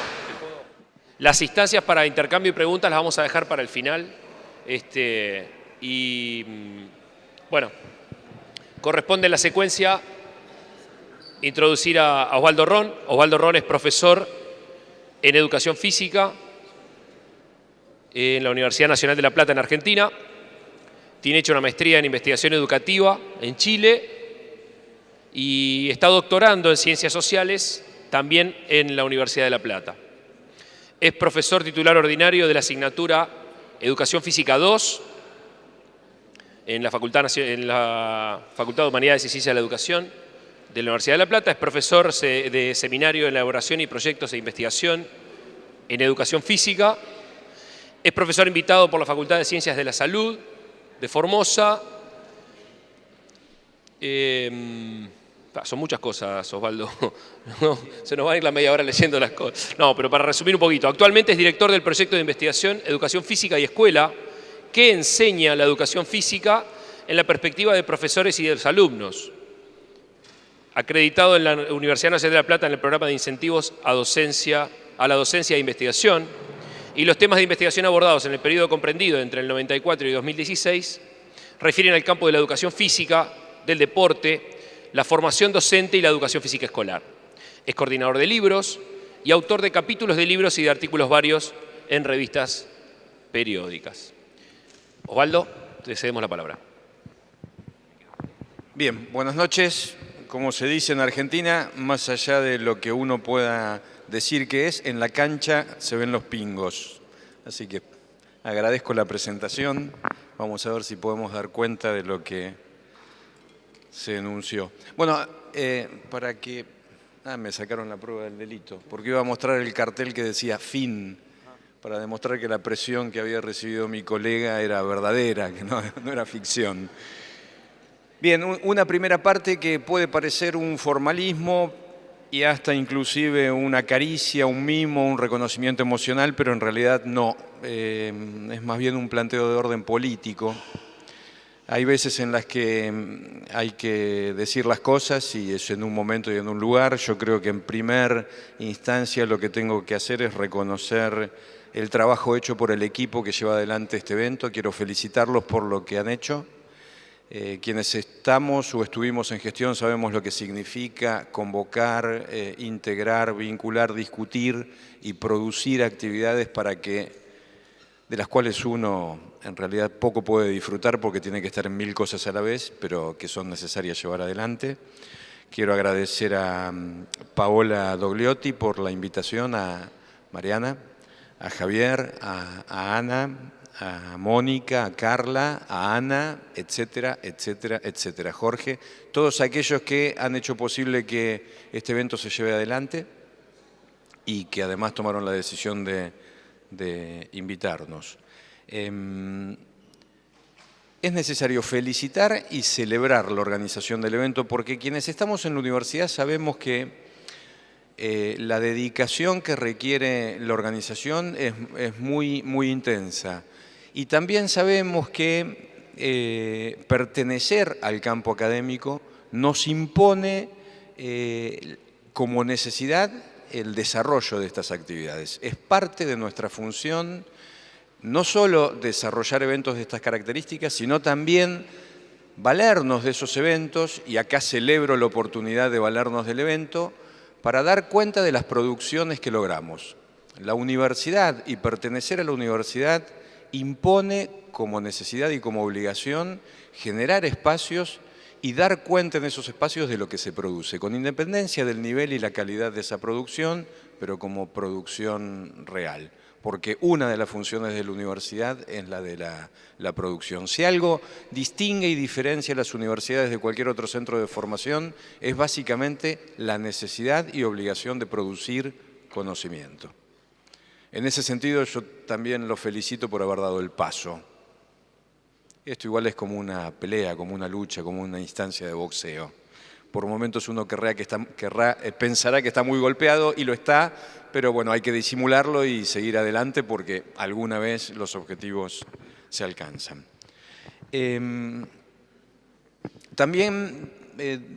las instancias para intercambio y preguntas las vamos a dejar para el final. Bueno, corresponde en la secuencia introducir a Osvaldo Ron. Osvaldo Ron es profesor en Educación Física en la Universidad Nacional de La Plata en Argentina. Tiene hecho una maestría en Investigación Educativa en Chile y está doctorando en Ciencias Sociales también en la Universidad de La Plata. Es profesor titular ordinario de la asignatura Educación Física 2 en la Facultad de Humanidades y Ciencias de la Educación de la Universidad de La Plata. Es profesor de seminario de elaboración y proyectos de investigación en Educación Física. Es profesor invitado por la Facultad de Ciencias de la Salud de Formosa. Son muchas cosas, Osvaldo. No, se nos va a ir la media hora leyendo las cosas. No, pero para resumir un poquito. Actualmente es director del proyecto de investigación Educación Física y Escuela, que enseña la educación física en la perspectiva de profesores y de los alumnos. Acreditado en la Universidad Nacional de La Plata en el programa de incentivos a la docencia e investigación. Y los temas de investigación abordados en el periodo comprendido entre el 94 y 2016 refieren al campo de la educación física, del deporte, la formación docente y la educación física escolar. Es coordinador de libros y autor de capítulos de libros y de artículos varios en revistas periódicas. Osvaldo, te cedemos la palabra. Bien, buenas noches. Como se dice en Argentina, más allá de lo que uno pueda decir que es, en la cancha se ven los pingos. Así que agradezco la presentación. Vamos a ver si podemos dar cuenta de lo que se enunció. Bueno, para que... me sacaron la prueba del delito, porque iba a mostrar el cartel que decía fin, para demostrar que la presión que había recibido mi colega era verdadera, que no era ficción. Bien, una primera parte que puede parecer un formalismo y hasta inclusive una caricia, un mimo, un reconocimiento emocional, pero en realidad no. Es más bien un planteo de orden político. Hay veces en las que hay que decir las cosas y es en un momento y en un lugar. Yo creo que en primera instancia lo que tengo que hacer es reconocer el trabajo hecho por el equipo que lleva adelante este evento. Quiero felicitarlos por lo que han hecho. Quienes estamos o estuvimos en gestión sabemos lo que significa convocar, integrar, vincular, discutir y producir actividades de las cuales uno en realidad poco puede disfrutar porque tiene que estar en 1000 cosas a la vez, pero que son necesarias llevar adelante. Quiero agradecer a Paola Dogliotti por la invitación, a Mariana, a Javier, a Ana, a Mónica, a Carla, a Ana, etcétera, etcétera, etcétera. Jorge, todos aquellos que han hecho posible que este evento se lleve adelante y que además tomaron la decisión de invitarnos. Es necesario felicitar y celebrar la organización del evento porque quienes estamos en la universidad sabemos que la dedicación que requiere la organización es muy, muy intensa. Y también sabemos que pertenecer al campo académico nos impone como necesidad el desarrollo de estas actividades. Es parte de nuestra función no solo desarrollar eventos de estas características, sino también valernos de esos eventos, y acá celebro la oportunidad de valernos del evento, para dar cuenta de las producciones que logramos. La universidad y pertenecer a la universidad impone como necesidad y como obligación generar espacios y dar cuenta en esos espacios de lo que se produce, con independencia del nivel y la calidad de esa producción, pero como producción real. Porque una de las funciones de la universidad es la de la producción. Si algo distingue y diferencia a las universidades de cualquier otro centro de formación, es básicamente la necesidad y obligación de producir conocimiento. En ese sentido, yo también los felicito por haber dado el paso. Esto igual es como una pelea, como una lucha, como una instancia de boxeo. Por momentos uno pensará que está muy golpeado y lo está, pero bueno, hay que disimularlo y seguir adelante porque alguna vez los objetivos se alcanzan. También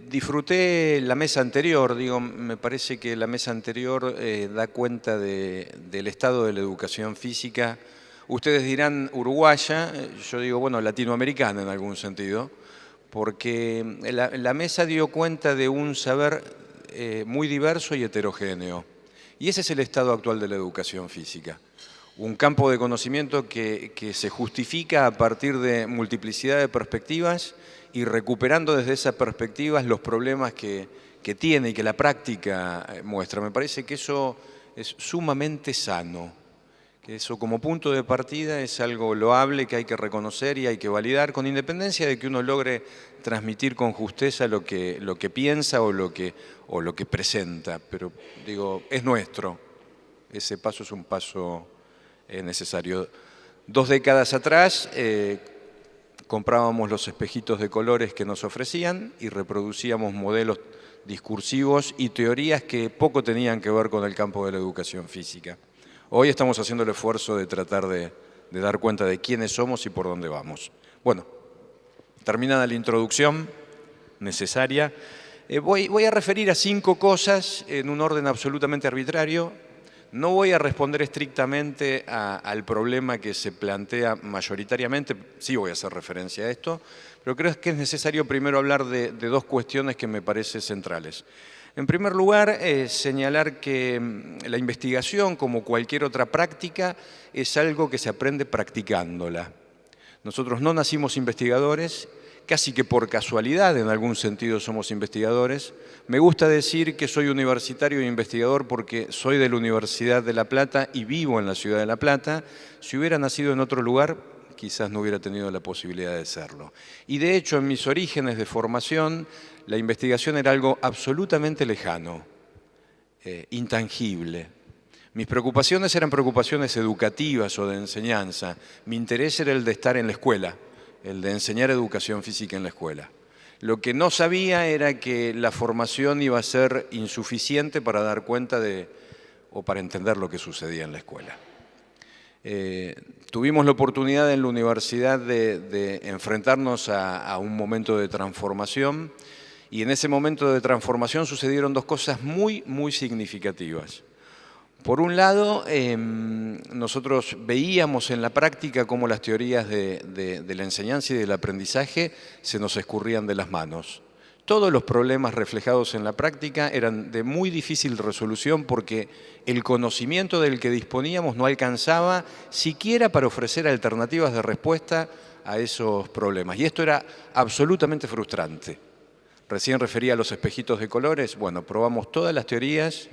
disfruté la mesa anterior, me parece que la mesa anterior da cuenta del estado de la educación física. Ustedes dirán uruguaya, yo digo, bueno, latinoamericana en algún sentido, porque la mesa dio cuenta de un saber muy diverso y heterogéneo. Y ese es el estado actual de la educación física. Un campo de conocimiento que se justifica a partir de multiplicidad de perspectivas y recuperando desde esas perspectivas los problemas que tiene y que la práctica muestra. Me parece que eso es sumamente sano. Que eso como punto de partida es algo loable que hay que reconocer y hay que validar con independencia de que uno logre transmitir con justeza lo que piensa o lo que presenta. Pero digo, es nuestro. Ese paso es un paso necesario. 2 décadas atrás, comprábamos los espejitos de colores que nos ofrecían y reproducíamos modelos discursivos y teorías que poco tenían que ver con el campo de la educación física. Hoy estamos haciendo el esfuerzo de tratar de dar cuenta de quiénes somos y por dónde vamos. Bueno, terminada la introducción necesaria, voy a referir a 5 cosas en un orden absolutamente arbitrario. No voy a responder estrictamente al problema que se plantea mayoritariamente, sí voy a hacer referencia a esto, pero creo que es necesario primero hablar de 2 cuestiones que me parecen centrales. En primer lugar, señalar que la investigación, como cualquier otra práctica, es algo que se aprende practicándola. Nosotros no nacimos investigadores, casi que por casualidad en algún sentido somos investigadores. Me gusta decir que soy universitario e investigador porque soy de la Universidad de La Plata y vivo en la ciudad de La Plata. Si hubiera nacido en otro lugar, quizás no hubiera tenido la posibilidad de serlo. Y de hecho, en mis orígenes de formación, la investigación era algo absolutamente lejano, intangible. Mis preocupaciones eran preocupaciones educativas o de enseñanza. Mi interés era el de estar en la escuela, el de enseñar educación física en la escuela. Lo que no sabía era que la formación iba a ser insuficiente para dar cuenta o para entender lo que sucedía en la escuela. Tuvimos la oportunidad en la universidad de enfrentarnos a un momento de transformación y en ese momento de transformación sucedieron 2 cosas muy, muy significativas. Por un lado, nosotros veíamos en la práctica cómo las teorías de la enseñanza y del aprendizaje se nos escurrían de las manos. Todos los problemas reflejados en la práctica eran de muy difícil resolución porque el conocimiento del que disponíamos no alcanzaba siquiera para ofrecer alternativas de respuesta a esos problemas. Y esto era absolutamente frustrante. Recién refería a los espejitos de colores. Bueno, probamos todas las teorías,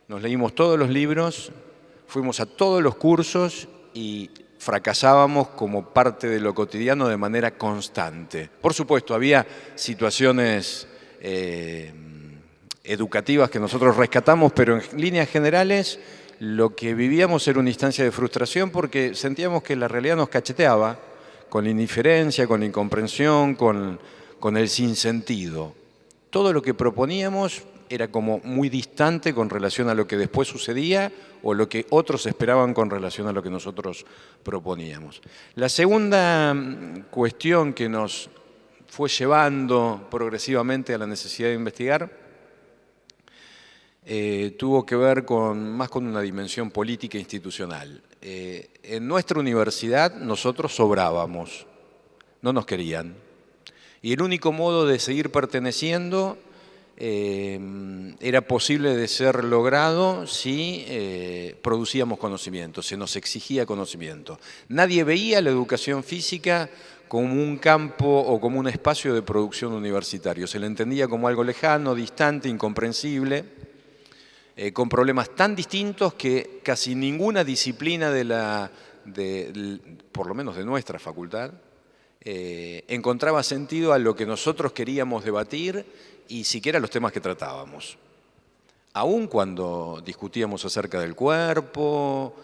nos leímos todos los libros, fuimos a todos los cursos y fracasábamos como parte de lo cotidiano de manera constante. Por supuesto, había situaciones educativas que nosotros rescatamos, pero en líneas generales lo que vivíamos era una instancia de frustración porque sentíamos que la realidad nos cacheteaba con la indiferencia, con la incomprensión, con el sinsentido. Todo lo que proponíamos era como muy distante con relación a lo que después sucedía o lo que otros esperaban con relación a lo que nosotros proponíamos. La segunda cuestión que nos fue llevando progresivamente a la necesidad de investigar tuvo que ver más con una dimensión política e institucional. En nuestra universidad nosotros sobrábamos, no nos querían. Y el único modo de seguir perteneciendo era posible de ser logrado si producíamos conocimiento, se nos exigía conocimiento. Nadie veía la educación física como un campo o como un espacio de producción universitario. Se le entendía como algo lejano, distante, incomprensible, con problemas tan distintos que casi ninguna disciplina por lo menos de nuestra facultad, encontraba sentido a lo que nosotros queríamos debatir y siquiera los temas que tratábamos. Aún cuando discutíamos acerca del cuerpo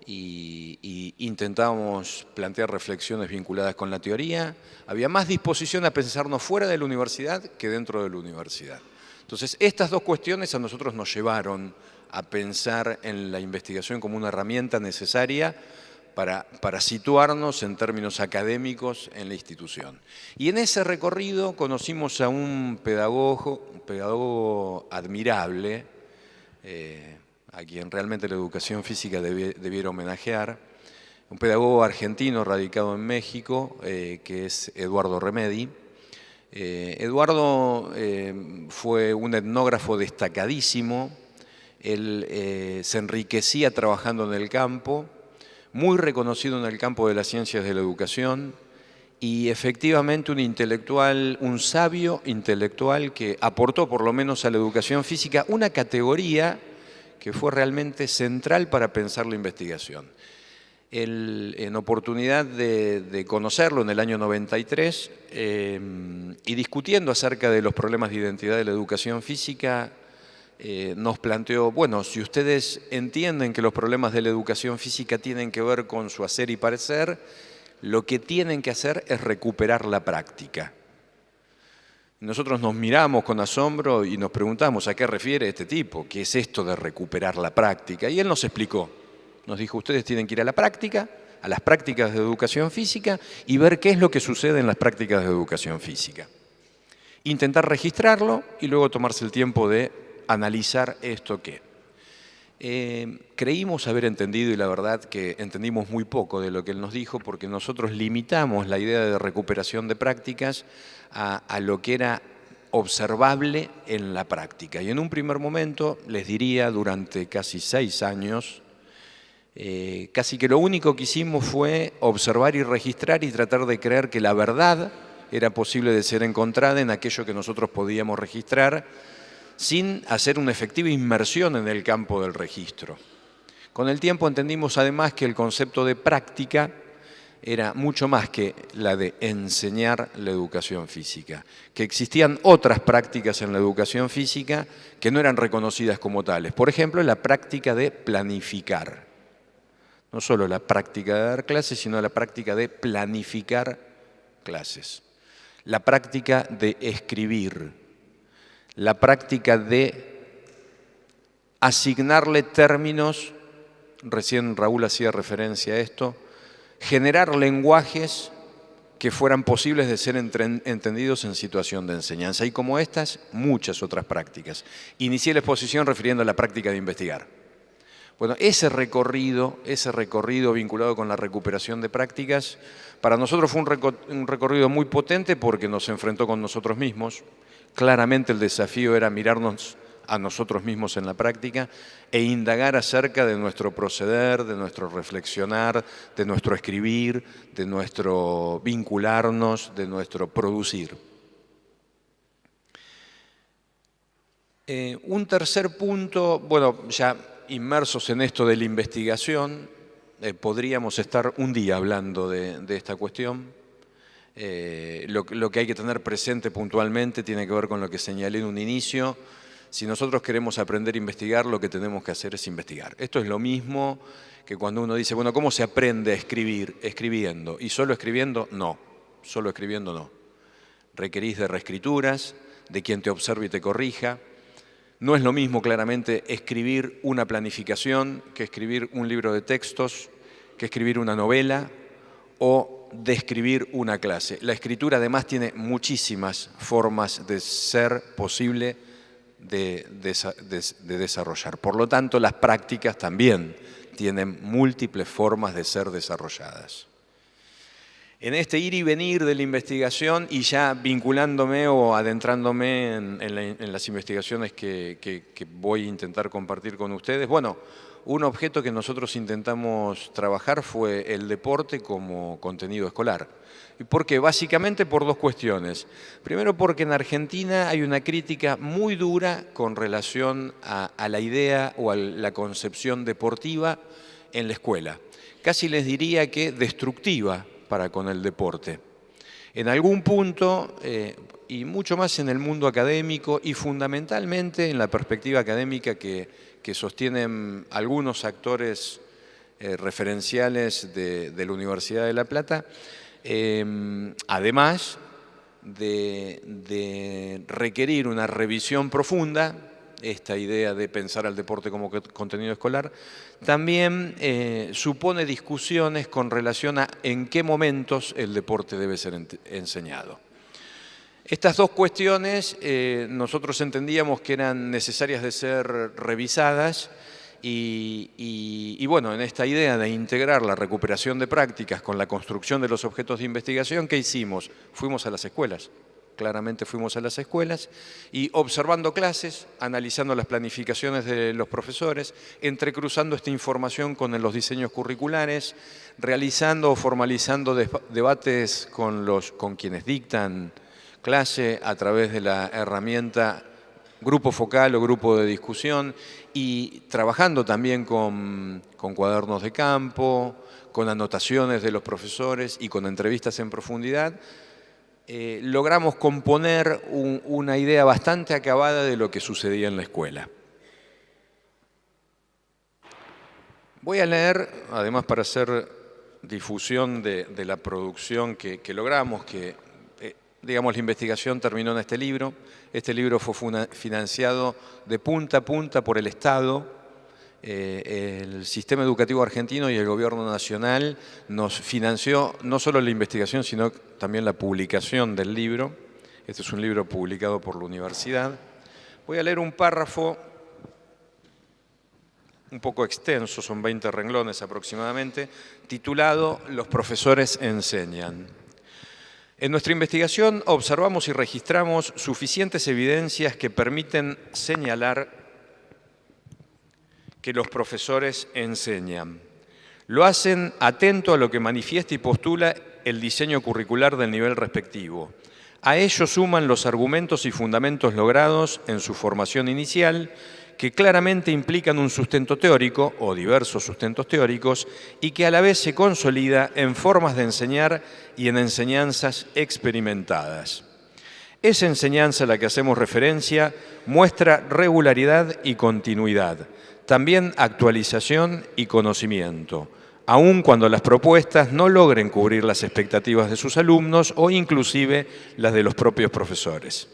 y intentábamos plantear reflexiones vinculadas con la teoría, había más disposición a pensarnos fuera de la universidad que dentro de la universidad. Entonces, estas 2 cuestiones a nosotros nos llevaron a pensar en la investigación como una herramienta necesaria para situarnos en términos académicos en la institución. Y en ese recorrido conocimos a un pedagogo admirable, a quien realmente la educación física debiera homenajear, un pedagogo argentino radicado en México, que es Eduardo Remedi. Eduardo fue un etnógrafo destacadísimo, él se enriquecía trabajando en el campo, muy reconocido en el campo de las ciencias de la educación y efectivamente un intelectual, un sabio intelectual que aportó por lo menos a la educación física una categoría que fue realmente central para pensar la investigación. Él, en oportunidad de conocerlo en el año 93 y discutiendo acerca de los problemas de identidad de la educación física, nos planteó, bueno, si ustedes entienden que los problemas de la educación física tienen que ver con su hacer y parecer, lo que tienen que hacer es recuperar la práctica. Nosotros nos miramos con asombro y nos preguntamos a qué refiere este tipo, qué es esto de recuperar la práctica. Y él nos explicó, nos dijo, ustedes tienen que ir a la práctica, a las prácticas de educación física y ver qué es lo que sucede en las prácticas de educación física. Intentar registrarlo y luego tomarse el tiempo de analizar esto que. Creímos haber entendido y la verdad que entendimos muy poco de lo que él nos dijo porque nosotros limitamos la idea de recuperación de prácticas a lo que era observable en la práctica. Y en un primer momento, les diría, durante casi 6 años, casi que lo único que hicimos fue observar y registrar y tratar de creer que la verdad era posible de ser encontrada en aquello que nosotros podíamos registrar sin hacer una efectiva inmersión en el campo del registro. Con el tiempo entendimos además que el concepto de práctica era mucho más que la de enseñar la educación física, que existían otras prácticas en la educación física que no eran reconocidas como tales. Por ejemplo, la práctica de planificar. No solo la práctica de dar clases, sino la práctica de planificar clases. La práctica de escribir. La práctica de asignarle términos, recién Raúl hacía referencia a esto, generar lenguajes que fueran posibles de ser entendidos en situación de enseñanza. Y como estas, muchas otras prácticas. Inicié la exposición refiriendo a la práctica de investigar. Bueno, ese recorrido vinculado con la recuperación de prácticas, para nosotros fue un recorrido muy potente porque nos enfrentó con nosotros mismos. Claramente el desafío era mirarnos a nosotros mismos en la práctica e indagar acerca de nuestro proceder, de nuestro reflexionar, de nuestro escribir, de nuestro vincularnos, de nuestro producir. Un tercer punto, bueno, ya inmersos en esto de la investigación, podríamos estar un día hablando de esta cuestión. Lo que hay que tener presente puntualmente tiene que ver con lo que señalé en un inicio. Si nosotros queremos aprender a investigar, lo que tenemos que hacer es investigar. Esto es lo mismo que cuando uno dice, bueno, ¿cómo se aprende a escribir? Escribiendo. ¿Y solo escribiendo? No. Solo escribiendo no. Requerís de reescrituras, de quien te observe y te corrija. No es lo mismo claramente escribir una planificación que escribir un libro de textos, que escribir una novela o de escribir una clase. La escritura además tiene muchísimas formas de ser posible de desarrollar. Por lo tanto, las prácticas también tienen múltiples formas de ser desarrolladas. En este ir y venir de la investigación y ya vinculándome o adentrándome en las investigaciones que voy a intentar compartir con ustedes, bueno, un objeto que nosotros intentamos trabajar fue el deporte como contenido escolar. ¿Y por qué? Básicamente por 2 cuestiones. Primero porque en Argentina hay una crítica muy dura con relación a la idea o a la concepción deportiva en la escuela. Casi les diría que destructiva para con el deporte. En algún punto, y mucho más en el mundo académico y fundamentalmente en la perspectiva académica que sostienen algunos actores referenciales de la Universidad de La Plata, además de requerir una revisión profunda, esta idea de pensar al deporte como contenido escolar, también supone discusiones con relación a en qué momentos el deporte debe ser enseñado. Estas 2 cuestiones nosotros entendíamos que eran necesarias de ser revisadas y bueno, en esta idea de integrar la recuperación de prácticas con la construcción de los objetos de investigación, ¿qué hicimos? Fuimos a las escuelas. Claramente fuimos a las escuelas y observando clases, analizando las planificaciones de los profesores, entrecruzando esta información con los diseños curriculares, realizando o formalizando debates con quienes dictan clase a través de la herramienta grupo focal o grupo de discusión y trabajando también con cuadernos de campo, con anotaciones de los profesores y con entrevistas en profundidad. Logramos componer una idea bastante acabada de lo que sucedía en la escuela. Voy a leer, además para ser difusión de la producción que logramos, que digamos la investigación terminó en este libro. Este libro fue financiado de punta a punta por el Estado. El sistema educativo argentino y el gobierno nacional nos financió no solo la investigación, sino también la publicación del libro. Este es un libro publicado por la universidad. Voy a leer un párrafo un poco extenso, son 20 renglones aproximadamente, titulado "Los profesores enseñan". En nuestra investigación observamos y registramos suficientes evidencias que permiten señalar que los profesores enseñan. Lo hacen atento a lo que manifiesta y postula el diseño curricular del nivel respectivo. A ello suman los argumentos y fundamentos logrados en su formación inicial, que claramente implican un sustento teórico o diversos sustentos teóricos y que a la vez se consolida en formas de enseñar y en enseñanzas experimentadas. Esa enseñanza a la que hacemos referencia muestra regularidad y continuidad, también actualización y conocimiento, aun cuando las propuestas no logren cubrir las expectativas de sus alumnos o inclusive las de los propios profesores.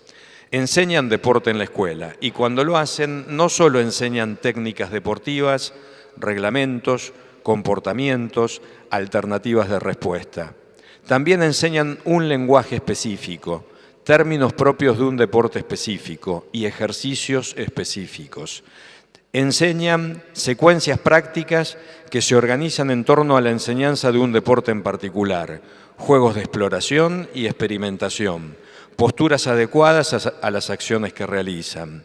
Enseñan deporte en la escuela y cuando lo hacen no solo enseñan técnicas deportivas, reglamentos, comportamientos, alternativas de respuesta. También enseñan un lenguaje específico, términos propios de un deporte específico y ejercicios específicos. Enseñan secuencias prácticas que se organizan en torno a la enseñanza de un deporte en particular, juegos de exploración y experimentación, posturas adecuadas a las acciones que realizan.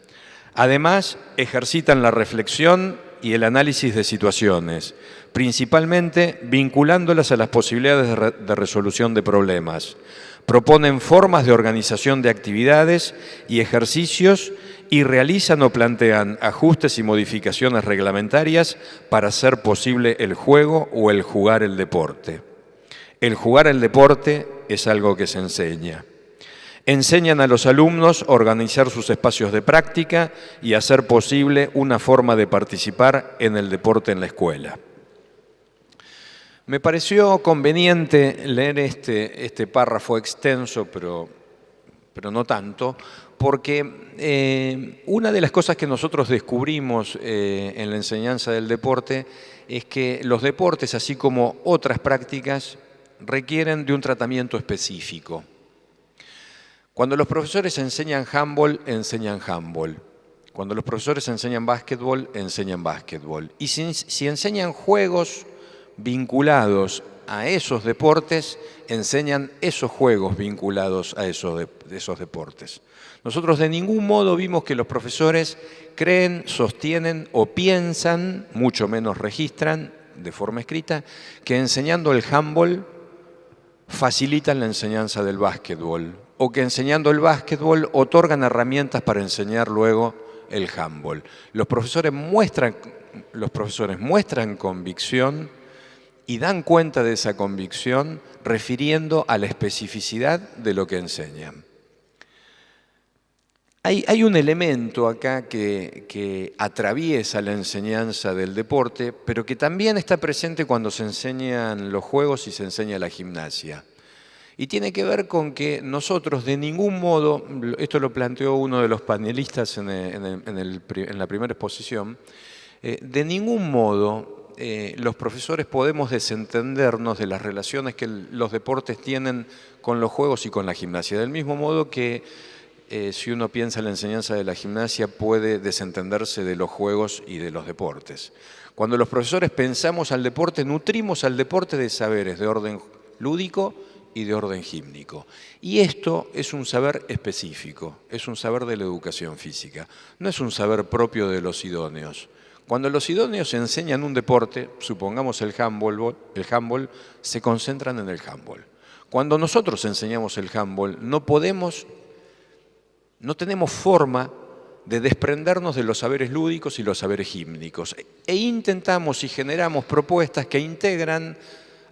Además, ejercitan la reflexión y el análisis de situaciones, principalmente vinculándolas a las posibilidades de resolución de problemas. Proponen formas de organización de actividades y ejercicios y realizan o plantean ajustes y modificaciones reglamentarias para hacer posible el juego o el jugar el deporte. El jugar el deporte es algo que se enseña. Enseñan a los alumnos a organizar sus espacios de práctica y a hacer posible una forma de participar en el deporte en la escuela. Me pareció conveniente leer este párrafo extenso, pero no tanto, porque una de las cosas que nosotros descubrimos en la enseñanza del deporte es que los deportes, así como otras prácticas, requieren de un tratamiento específico. Cuando los profesores enseñan handball, enseñan handball. Cuando los profesores enseñan básquetbol, enseñan básquetbol. Y si enseñan juegos vinculados a esos deportes, enseñan esos juegos vinculados a esos deportes. Nosotros de ningún modo vimos que los profesores creen, sostienen o piensan, mucho menos registran de forma escrita, que enseñando el handball facilitan la enseñanza del básquetbol o que enseñando el básquetbol otorgan herramientas para enseñar luego el handball. Los profesores muestran convicción y dan cuenta de esa convicción refiriendo a la especificidad de lo que enseñan. Hay un elemento acá que atraviesa la enseñanza del deporte, pero que también está presente cuando se enseñan los juegos y se enseña la gimnasia. Y tiene que ver con que nosotros de ningún modo, esto lo planteó uno de los panelistas en la primera exposición, de ningún modo los profesores podemos desentendernos de las relaciones que los deportes tienen con los juegos y con la gimnasia. Del mismo modo que si uno piensa en la enseñanza de la gimnasia puede desentenderse de los juegos y de los deportes. Cuando los profesores pensamos al deporte, nutrimos al deporte de saberes de orden lúdico y de orden gímnico. Y esto es un saber específico, es un saber de la educación física, no es un saber propio de los idóneos. Cuando los idóneos enseñan un deporte, supongamos el handball, se concentran en el handball. Cuando nosotros enseñamos el handball, no tenemos forma de desprendernos de los saberes lúdicos y los saberes gímnicos. E intentamos y generamos propuestas que integran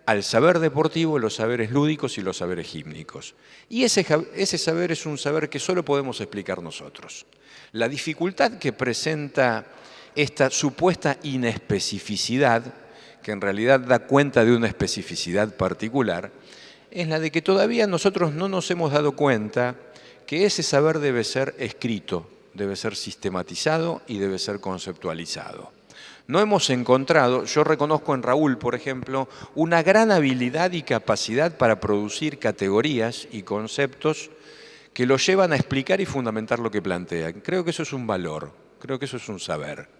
al saber deportivo los saberes lúdicos y los saberes gímnicos. Y ese saber es un saber que solo podemos explicar nosotros. La dificultad que presenta esta supuesta inespecificidad que en realidad da cuenta de una especificidad particular, es la de que todavía nosotros no nos hemos dado cuenta que ese saber debe ser escrito, debe ser sistematizado y debe ser conceptualizado. No hemos encontrado, yo reconozco en Raúl, por ejemplo, una gran habilidad y capacidad para producir categorías y conceptos que lo llevan a explicar y fundamentar lo que plantean. Creo que eso es un valor, creo que eso es un saber.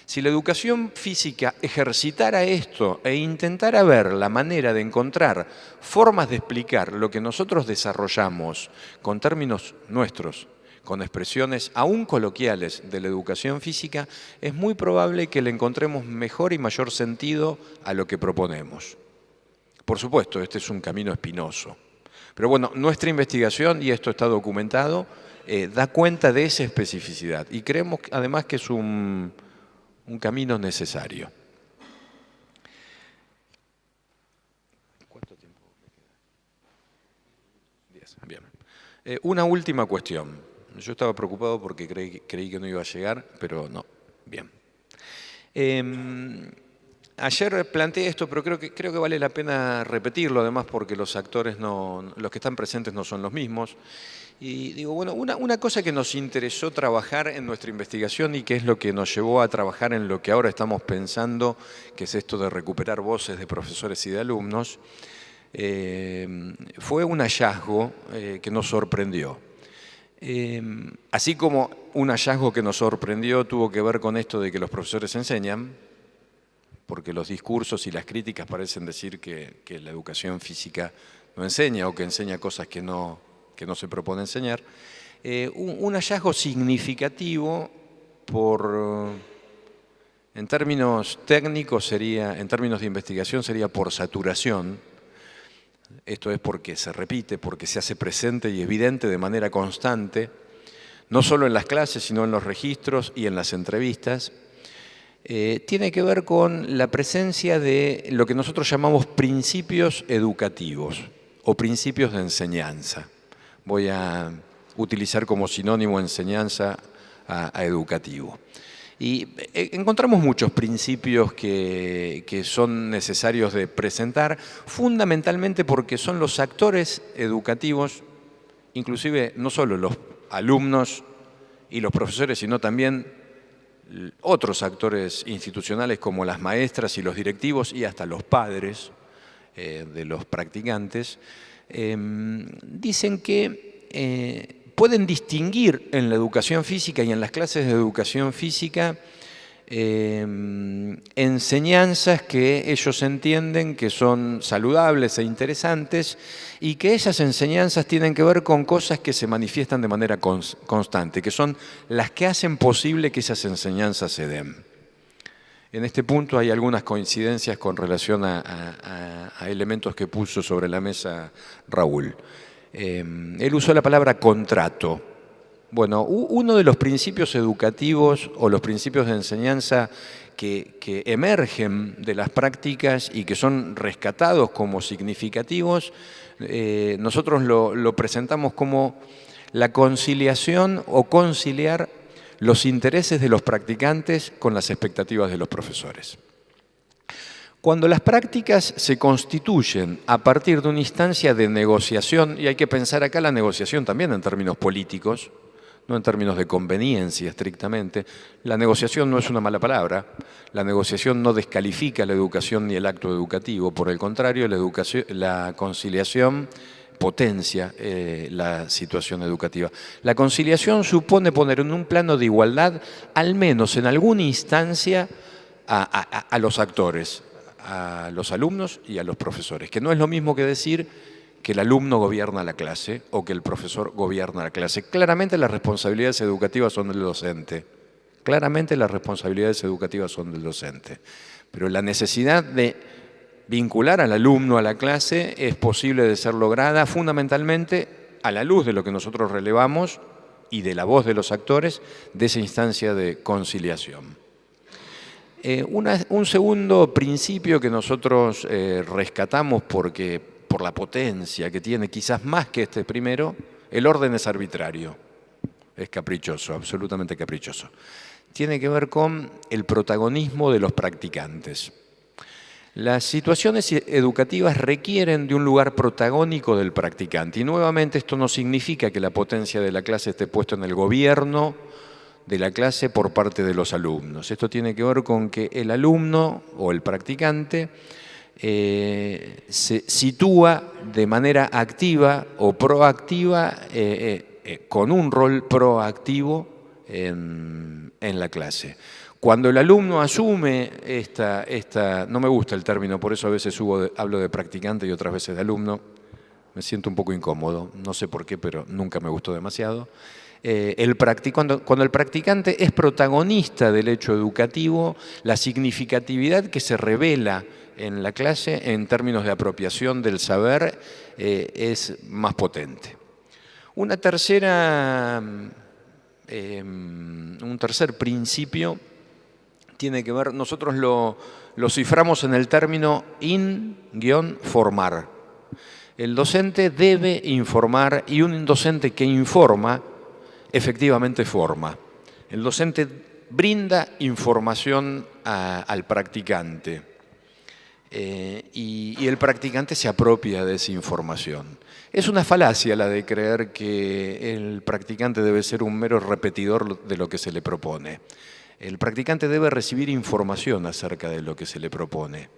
Si la educación física ejercitara esto e intentara ver la manera de encontrar formas de explicar lo que nosotros desarrollamos con términos nuestros, con expresiones aún coloquiales de la educación física, es muy probable que le encontremos mejor y mayor sentido a lo que proponemos. Por supuesto, este es un camino espinoso. Pero bueno, nuestra investigación, y esto está documentado, da cuenta de esa especificidad. Y creemos además que es un camino necesario. ¿Cuánto tiempo me queda? 10, bien. Una última cuestión. Yo estaba preocupado porque creí que no iba a llegar, pero no. Bien. Ayer planteé esto, pero creo que vale la pena repetirlo, además porque los actores, los que están presentes no son los mismos. Y digo, bueno, una cosa que nos interesó trabajar en nuestra investigación y que es lo que nos llevó a trabajar en lo que ahora estamos pensando, que es esto de recuperar voces de profesores y de alumnos, fue un hallazgo que nos sorprendió. Así como un hallazgo que nos sorprendió tuvo que ver con esto de que los profesores enseñan, porque los discursos y las críticas parecen decir que la educación física no enseña o que enseña cosas que no se propone enseñar. Un hallazgo significativo en términos técnicos en términos de investigación sería por saturación. Esto es porque se repite, porque se hace presente y evidente de manera constante, no solo en las clases, sino en los registros y en las entrevistas. Tiene que ver con la presencia de lo que nosotros llamamos principios educativos o principios de enseñanza. Voy a utilizar como sinónimo enseñanza a educativo. Y encontramos muchos principios que son necesarios de presentar, fundamentalmente porque son los actores educativos, inclusive no solo los alumnos y los profesores, sino también otros actores institucionales como las maestras y los directivos y hasta los padres de los practicantes, dicen que pueden distinguir en la educación física y en las clases de educación física enseñanzas que ellos entienden que son saludables e interesantes y que esas enseñanzas tienen que ver con cosas que se manifiestan de manera constante, que son las que hacen posible que esas enseñanzas se den. En este punto hay algunas coincidencias con relación a elementos que puso sobre la mesa Raúl. Él usó la palabra contrato. Bueno, uno de los principios educativos o los principios de enseñanza que emergen de las prácticas y que son rescatados como significativos, nosotros lo presentamos como la conciliación o conciliar los intereses de los practicantes con las expectativas de los profesores. Cuando las prácticas se constituyen a partir de una instancia de negociación, y hay que pensar acá la negociación también en términos políticos, no en términos de conveniencia estrictamente, la negociación no es una mala palabra, la negociación no descalifica la educación ni el acto educativo, por el contrario, la conciliación potencia la situación educativa. La conciliación supone poner en un plano de igualdad, al menos en alguna instancia, a los actores, a los alumnos y a los profesores, que no es lo mismo que decir que el alumno gobierna la clase o que el profesor gobierna la clase. Claramente las responsabilidades educativas son del docente. Claramente las responsabilidades educativas son del docente. Pero la necesidad de vincular al alumno a la clase es posible de ser lograda fundamentalmente a la luz de lo que nosotros relevamos y de la voz de los actores de esa instancia de conciliación. Un segundo principio que nosotros rescatamos por la potencia que tiene, quizás más que este primero, el orden es arbitrario, es caprichoso, absolutamente caprichoso. Tiene que ver con el protagonismo de los practicantes. Las situaciones educativas requieren de un lugar protagónico del practicante. Y nuevamente esto no significa que la potencia de la clase esté puesta en el gobierno de la clase por parte de los alumnos. Esto tiene que ver con que el alumno o el practicante se sitúa de manera activa o proactiva, con un rol proactivo en la clase. Cuando el alumno asume no me gusta el término, por eso a veces hablo de practicante y otras veces de alumno, me siento un poco incómodo, no sé por qué, pero nunca me gustó demasiado. Cuando el practicante es protagonista del hecho educativo, la significatividad que se revela en la clase en términos de apropiación del saber es más potente. Un tercer principio tiene que ver, nosotros lo ciframos en el término in-formar. El docente debe informar y un docente que informa efectivamente forma. El docente brinda información al practicante y el practicante se apropia de esa información. Es una falacia la de creer que el practicante debe ser un mero repetidor de lo que se le propone. El practicante debe recibir información acerca de lo que se le propone.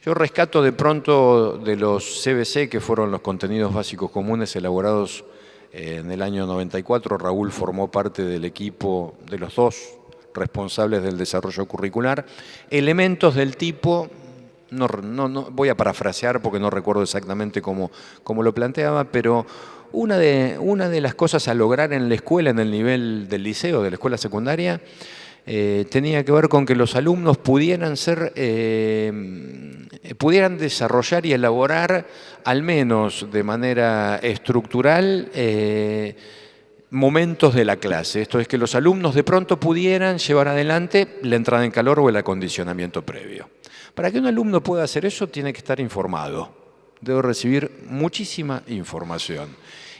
Yo rescato de pronto de los CBC, que fueron los contenidos básicos comunes elaborados en el año 94, Raúl formó parte del equipo de los dos responsables del desarrollo curricular, elementos del tipo, no voy a parafrasear porque no recuerdo exactamente cómo lo planteaba, pero una de las cosas a lograr en la escuela, en el nivel del liceo, de la escuela secundaria, tenía que ver con que los alumnos pudieran desarrollar y elaborar, al menos de manera estructural, momentos de la clase. Esto es, que los alumnos de pronto pudieran llevar adelante la entrada en calor o el acondicionamiento previo. Para que un alumno pueda hacer eso, tiene que estar informado. Debe recibir muchísima información.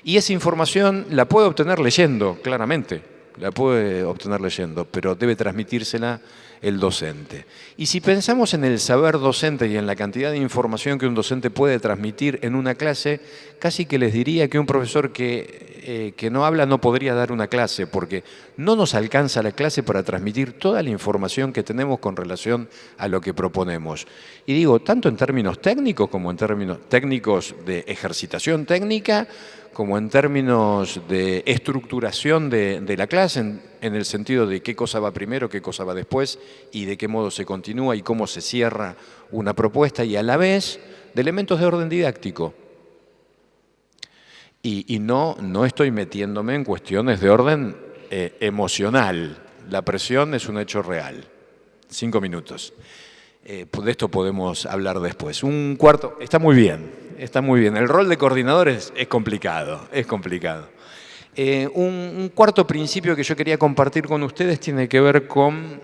Y esa información la puede obtener leyendo, claramente. La puede obtener leyendo, pero debe transmitírsela el docente. Y si pensamos en el saber docente y en la cantidad de información que un docente puede transmitir en una clase, casi que les diría que un profesor que no habla no podría dar una clase, porque no nos alcanza la clase para transmitir toda la información que tenemos con relación a lo que proponemos. Y digo, tanto en términos técnicos como en términos técnicos de ejercitación técnica, como en términos de estructuración de la clase, en el sentido de qué cosa va primero, qué cosa va después, y de qué modo se continúa y cómo se cierra una propuesta, y a la vez de elementos de orden didáctico. Y no estoy metiéndome en cuestiones de orden emocional. La presión es un hecho real. 5 minutos. De esto podemos hablar después. Un cuarto, está muy bien. El rol de coordinador es complicado, Un cuarto principio que yo quería compartir con ustedes tiene que ver con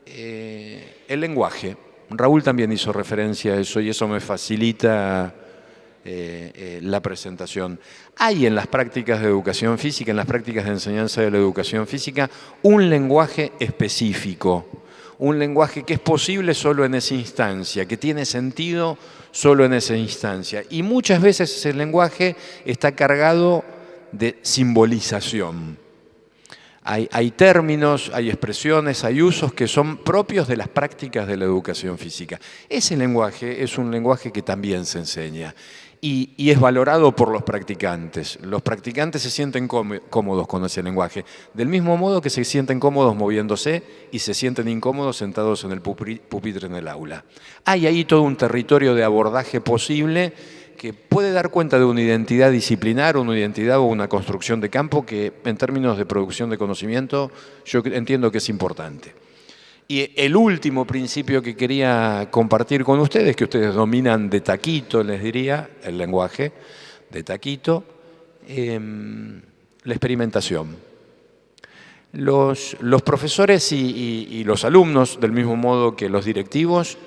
el lenguaje. Raúl también hizo referencia a eso y eso me facilita la presentación. Hay en las prácticas de educación física, en las prácticas de enseñanza de la educación física, un lenguaje específico. Un lenguaje que es posible solo en esa instancia, que tiene sentido solo en esa instancia. Y muchas veces ese lenguaje está cargado de simbolización. Hay términos, hay expresiones, hay usos que son propios de las prácticas de la educación física. Ese lenguaje es un lenguaje que también se enseña y es valorado por los practicantes. Los practicantes se sienten cómodos con ese lenguaje, del mismo modo que se sienten cómodos moviéndose y se sienten incómodos sentados en el pupitre en el aula. Hay ahí todo un territorio de abordaje posible que puede dar cuenta de una identidad disciplinar, una identidad o una construcción de campo que en términos de producción de conocimiento yo entiendo que es importante. Y el último principio que quería compartir con ustedes, que ustedes dominan de taquito, les diría, el lenguaje de taquito, la experimentación. Los profesores y los alumnos, del mismo modo que los directivos,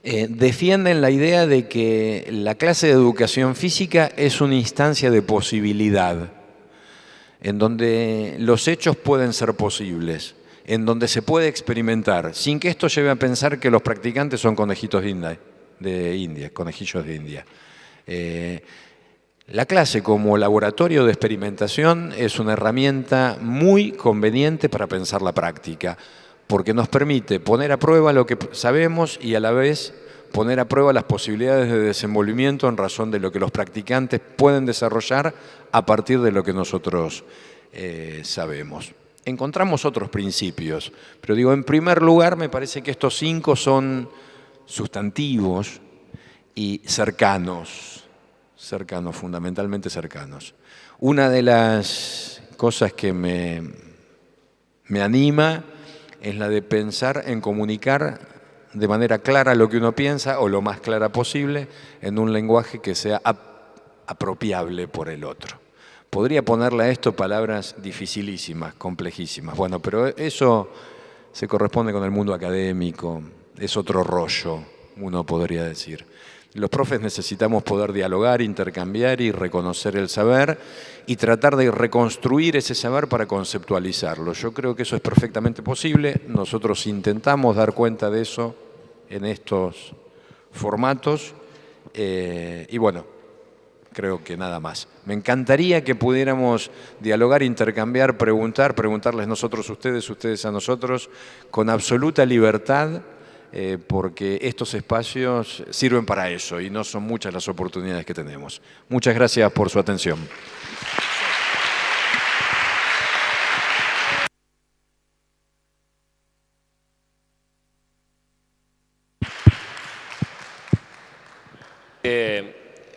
defienden la idea de que la clase de educación física es una instancia de posibilidad, en donde los hechos pueden ser posibles. en donde se puede experimentar, sin que esto lleve a pensar que los practicantes son conejitos de India, conejillos de India. La clase como laboratorio de experimentación es una herramienta muy conveniente para pensar la práctica, porque nos permite poner a prueba lo que sabemos y a la vez poner a prueba las posibilidades de desenvolvimiento en razón de lo que los practicantes pueden desarrollar a partir de lo que nosotros sabemos. Encontramos otros principios, pero digo, en primer lugar me parece que estos 5 son sustantivos y cercanos, fundamentalmente cercanos. Una de las cosas que me anima es la de pensar en comunicar de manera clara lo que uno piensa o lo más clara posible en un lenguaje que sea apropiable por el otro. Podría ponerle a esto palabras dificilísimas, complejísimas. Bueno, pero eso se corresponde con el mundo académico, es otro rollo, uno podría decir. Los profes necesitamos poder dialogar, intercambiar y reconocer el saber y tratar de reconstruir ese saber para conceptualizarlo. Yo creo que eso es perfectamente posible. Nosotros intentamos dar cuenta de eso en estos formatos y bueno, creo que nada más. Me encantaría que pudiéramos dialogar, intercambiar, preguntarles nosotros a ustedes, ustedes a nosotros, con absoluta libertad, porque estos espacios sirven para eso y no son muchas las oportunidades que tenemos. Muchas gracias por su atención.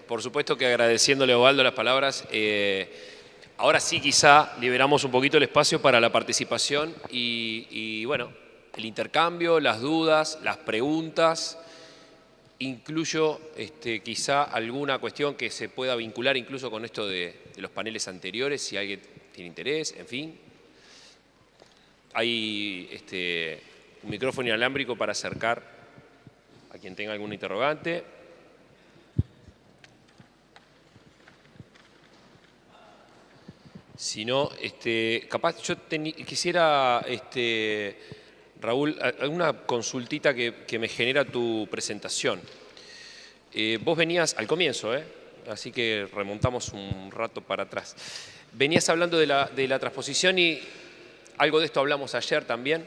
Por supuesto que agradeciéndole a Osvaldo las palabras, ahora sí quizá liberamos un poquito el espacio para la participación y bueno, el intercambio, las dudas, las preguntas. Incluyo quizá alguna cuestión que se pueda vincular incluso con esto de los paneles anteriores, si alguien tiene interés, en fin. Hay un micrófono inalámbrico para acercar a quien tenga algún interrogante. Si no, capaz yo quisiera, Raúl, alguna consultita que me genera tu presentación. Vos venías al comienzo, así que remontamos un rato para atrás. Venías hablando de la transposición y algo de esto hablamos ayer también,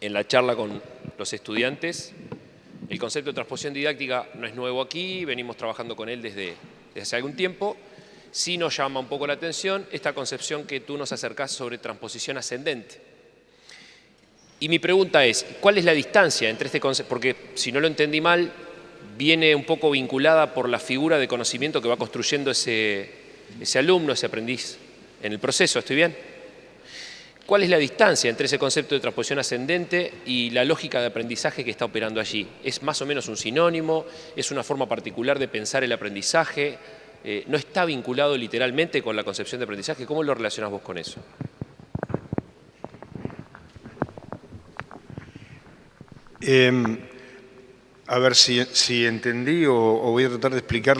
en la charla con los estudiantes. El concepto de transposición didáctica no es nuevo aquí, venimos trabajando con él desde hace algún tiempo. Sí nos llama un poco la atención esta concepción que tú nos acercás sobre transposición ascendente. Y mi pregunta es, ¿cuál es la distancia entre este concepto? Porque si no lo entendí mal, viene un poco vinculada por la figura de conocimiento que va construyendo ese alumno, ese aprendiz en el proceso, ¿estoy bien? ¿Cuál es la distancia entre ese concepto de transposición ascendente y la lógica de aprendizaje que está operando allí? ¿Es más o menos un sinónimo? ¿Es una forma particular de pensar el aprendizaje? ¿No está vinculado literalmente con la concepción de aprendizaje? ¿Cómo lo relacionás vos con eso? A ver si entendí o voy a tratar de explicar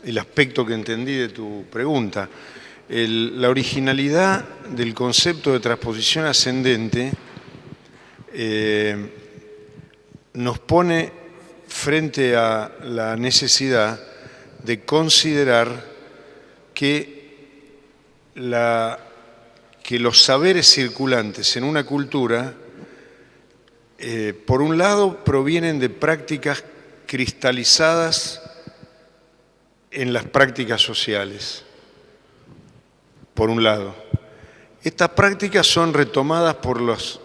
el aspecto que entendí de tu pregunta. La originalidad del concepto de transposición ascendente nos pone frente a la necesidad de considerar que los saberes circulantes en una cultura, por un lado, provienen de prácticas cristalizadas en las prácticas sociales, por un lado. Estas prácticas son retomadas por los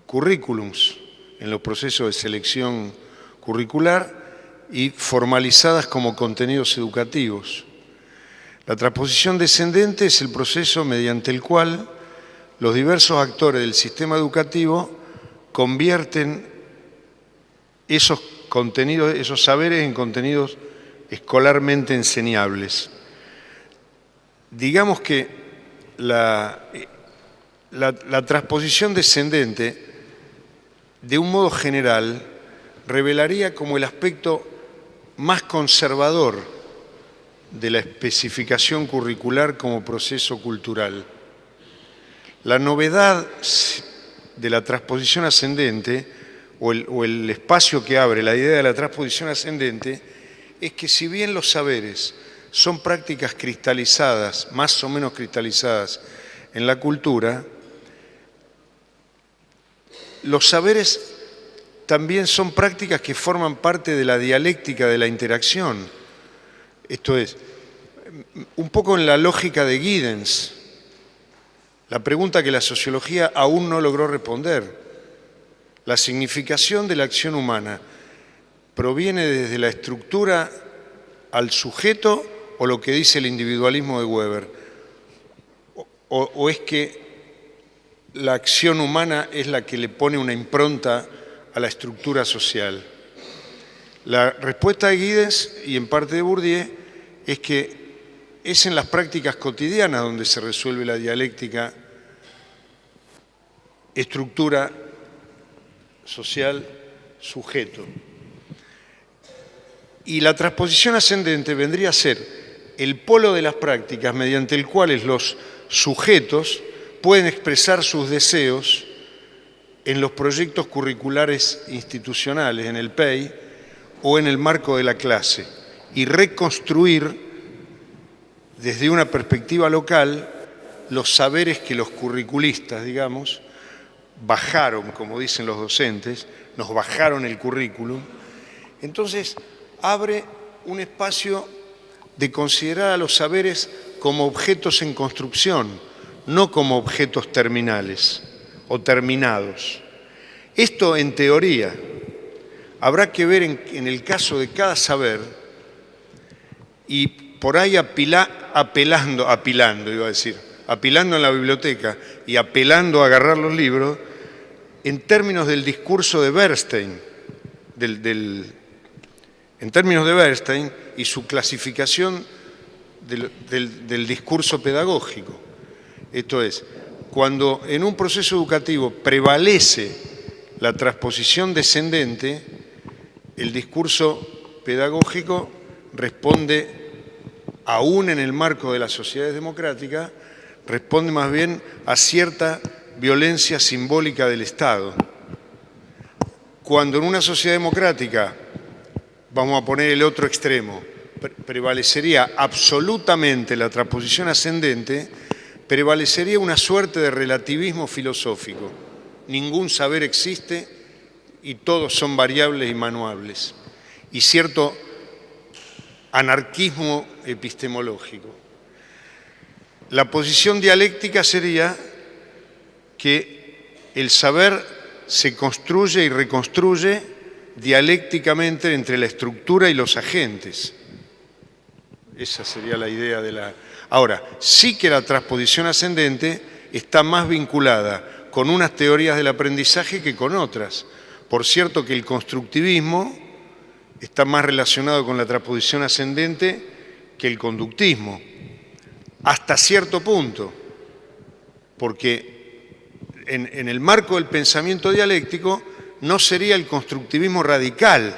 currículums en los procesos de selección curricular y formalizadas como contenidos educativos. La transposición descendente es el proceso mediante el cual los diversos actores del sistema educativo convierten esos contenidos, esos saberes en contenidos escolarmente enseñables. Digamos que la transposición descendente, de un modo general, revelaría como el aspecto más conservador de la especificación curricular como proceso cultural. La novedad de la transposición ascendente, o el espacio que abre la idea de la transposición ascendente, es que si bien los saberes son prácticas cristalizadas, más o menos cristalizadas en la cultura, los saberes también son prácticas que forman parte de la dialéctica de la interacción. Esto es, un poco en la lógica de Giddens, la pregunta que la sociología aún no logró responder. La significación de la acción humana proviene desde la estructura al sujeto o lo que dice el individualismo de Weber, o es que la acción humana es la que le pone una impronta a la estructura social. La respuesta de Giddens y en parte de Bourdieu es que es en las prácticas cotidianas donde se resuelve la dialéctica estructura social sujeto. Y la transposición ascendente vendría a ser el polo de las prácticas mediante el cual los sujetos pueden expresar sus deseos en los proyectos curriculares institucionales, en el PEI o en el marco de la clase, y reconstruir desde una perspectiva local los saberes que los curriculistas, digamos, bajaron, como dicen los docentes, nos bajaron el currículum. Entonces, abre un espacio de considerar a los saberes como objetos en construcción, no como objetos terminales o terminados. Esto, en teoría, habrá que ver en el caso de cada saber y por ahí apilando en la biblioteca y apelando a agarrar los libros, en términos del discurso de Bernstein, en términos de Bernstein y su clasificación del discurso pedagógico. Esto es, cuando en un proceso educativo prevalece la transposición descendente, el discurso pedagógico responde, aún en el marco de las sociedades democráticas, responde más bien a cierta violencia simbólica del Estado. Cuando en una sociedad democrática, vamos a poner el otro extremo, prevalecería absolutamente la transposición ascendente, prevalecería una suerte de relativismo filosófico. Ningún saber existe y todos son variables y manuables. Y cierto anarquismo epistemológico. La posición dialéctica sería que el saber se construye y reconstruye dialécticamente entre la estructura y los agentes. Esa sería la idea de la... Ahora, sí que la transposición ascendente está más vinculada con unas teorías del aprendizaje que con otras. Por cierto que el constructivismo está más relacionado con la transposición ascendente que el conductismo, hasta cierto punto, porque en el marco del pensamiento dialéctico no sería el constructivismo radical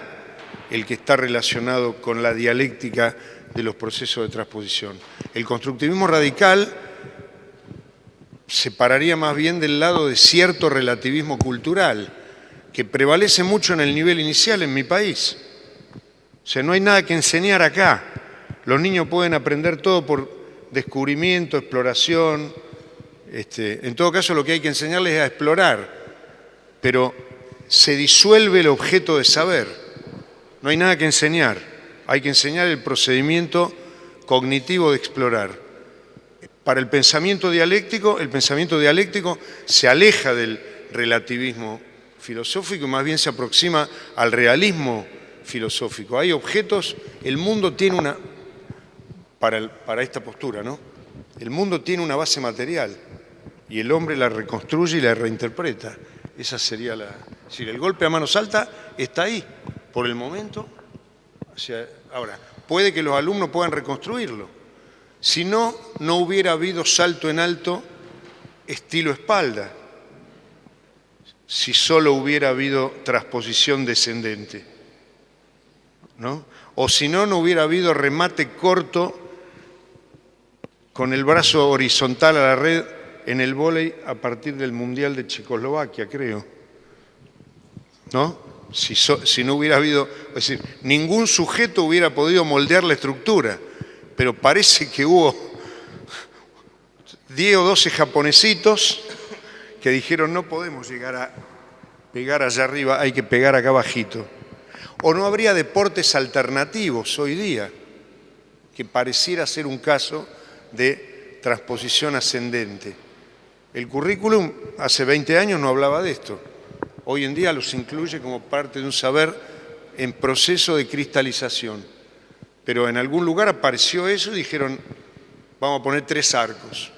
el que está relacionado con la dialéctica de los procesos de transposición. El constructivismo radical se pararía más bien del lado de cierto relativismo cultural, que prevalece mucho en el nivel inicial en mi país. O sea, no hay nada que enseñar acá. Los niños pueden aprender todo por descubrimiento, exploración. En todo caso, lo que hay que enseñarles es a explorar, pero se disuelve el objeto de saber. No hay nada que enseñar. Hay que enseñar el procedimiento cognitivo de explorar. Para el pensamiento dialéctico se aleja del relativismo filosófico y más bien se aproxima al realismo filosófico. Hay objetos, el mundo tiene una, para esta postura, ¿no? El mundo tiene una base material y el hombre la reconstruye y la reinterpreta. Esa sería la... Es decir, el golpe a mano alta está ahí, por el momento. O sea, ahora, puede que los alumnos puedan reconstruirlo. Si no, no hubiera habido salto en alto estilo espalda. Si solo hubiera habido transposición descendente, ¿no? O si no, no hubiera habido remate corto con el brazo horizontal a la red en el vóley a partir del Mundial de Checoslovaquia, creo. ¿No? Si no hubiera habido, es decir, ningún sujeto hubiera podido moldear la estructura, pero parece que hubo 10 o 12 japonesitos que dijeron no podemos llegar a pegar allá arriba, hay que pegar acá abajito. O no habría deportes alternativos hoy día, que pareciera ser un caso de transposición ascendente. El currículum hace 20 años no hablaba de esto. Hoy en día los incluye como parte de un saber en proceso de cristalización. Pero en algún lugar apareció eso y dijeron, vamos a poner 3 arcos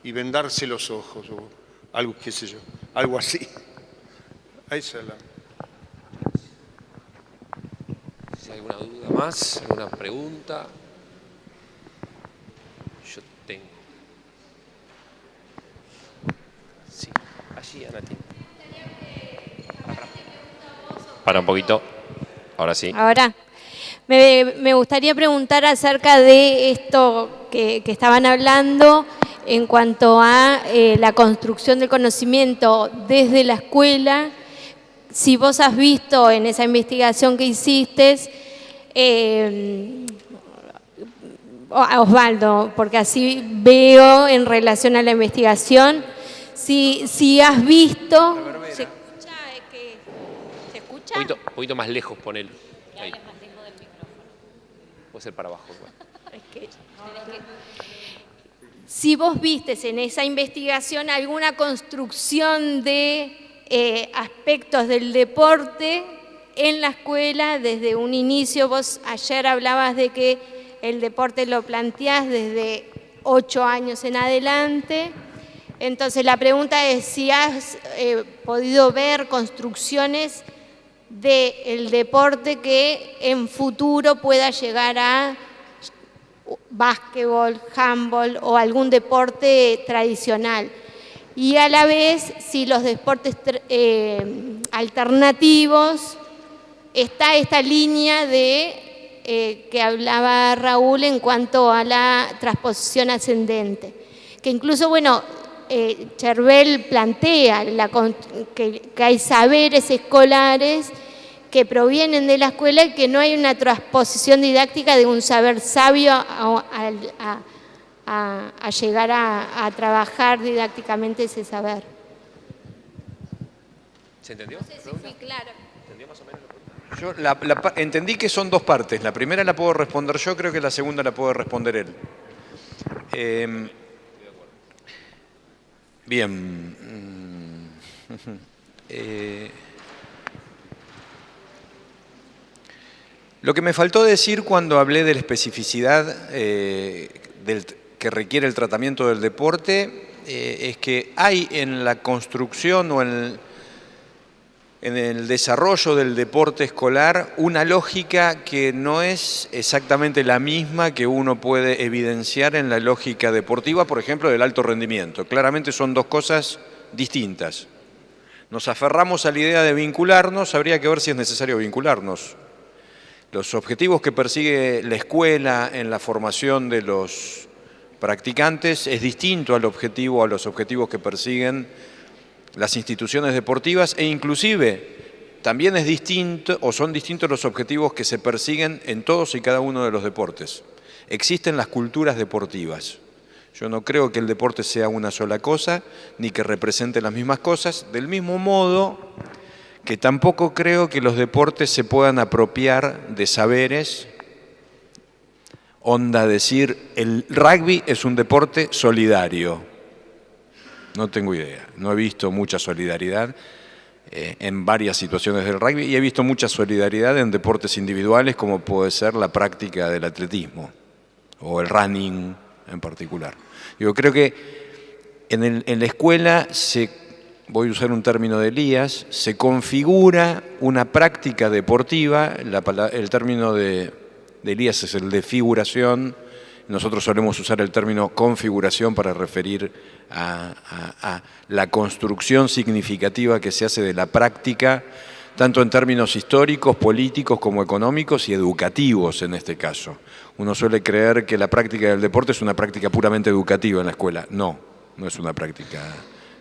y vendarse los ojos, o algo, qué sé yo, algo así. Esa es la... Si hay alguna duda más, alguna pregunta. Yo tengo. Sí, allí, Anati. Para un poquito. Ahora sí. Ahora, me gustaría preguntar acerca de esto que estaban hablando en cuanto a la construcción del conocimiento desde la escuela. Si vos has visto en esa investigación que hiciste, Osvaldo, porque así veo en relación a la investigación, si has visto... ¿Se escucha? ¿Se escucha? Un poquito más lejos, ponelo. Ahí. Puede ser para abajo. Si vos vistes en esa investigación alguna construcción de aspectos del deporte en la escuela desde un inicio. Vos ayer hablabas de que el deporte lo planteás desde 8 años en adelante. Entonces la pregunta es si has podido ver construcciones del deporte que en futuro pueda llegar a básquetbol, handball o algún deporte tradicional. Y a la vez, si los deportes alternativos, está esta línea de que hablaba Raúl en cuanto a la transposición ascendente. Que incluso, bueno, Chervel plantea que hay saberes escolares que provienen de la escuela y que no hay una transposición didáctica de un saber sabio a llegar a trabajar didácticamente ese saber. ¿Se entendió? No sé si fui claro. ¿Entendió más o menos? Yo entendí que son 2 partes. La primera la puedo responder yo, creo que la segunda la puede responder él. Bien. Lo que me faltó decir cuando hablé de la especificidad que requiere el tratamiento del deporte es que hay en la construcción o en el desarrollo del deporte escolar una lógica que no es exactamente la misma que uno puede evidenciar en la lógica deportiva, por ejemplo, del alto rendimiento. Claramente son 2 cosas distintas. Nos aferramos a la idea de vincularnos, habría que ver si es necesario vincularnos. Los objetivos que persigue la escuela en la formación de los practicantes es distinto a los objetivos que persiguen las instituciones deportivas e inclusive también es distinto o son distintos los objetivos que se persiguen en todos y cada uno de los deportes. Existen las culturas deportivas. Yo no creo que el deporte sea una sola cosa ni que represente las mismas cosas, del mismo modo que tampoco creo que los deportes se puedan apropiar de saberes, onda decir, el rugby es un deporte solidario. No tengo idea, no he visto mucha solidaridad en varias situaciones del rugby y he visto mucha solidaridad en deportes individuales como puede ser la práctica del atletismo o el running en particular. Yo creo que en la escuela voy a usar un término de Elías, se configura una práctica deportiva, el término de Elías es el de figuración, nosotros solemos usar el término configuración para referir a la construcción significativa que se hace de la práctica, tanto en términos históricos, políticos como económicos y educativos en este caso. Uno suele creer que la práctica del deporte es una práctica puramente educativa en la escuela. No, no es una práctica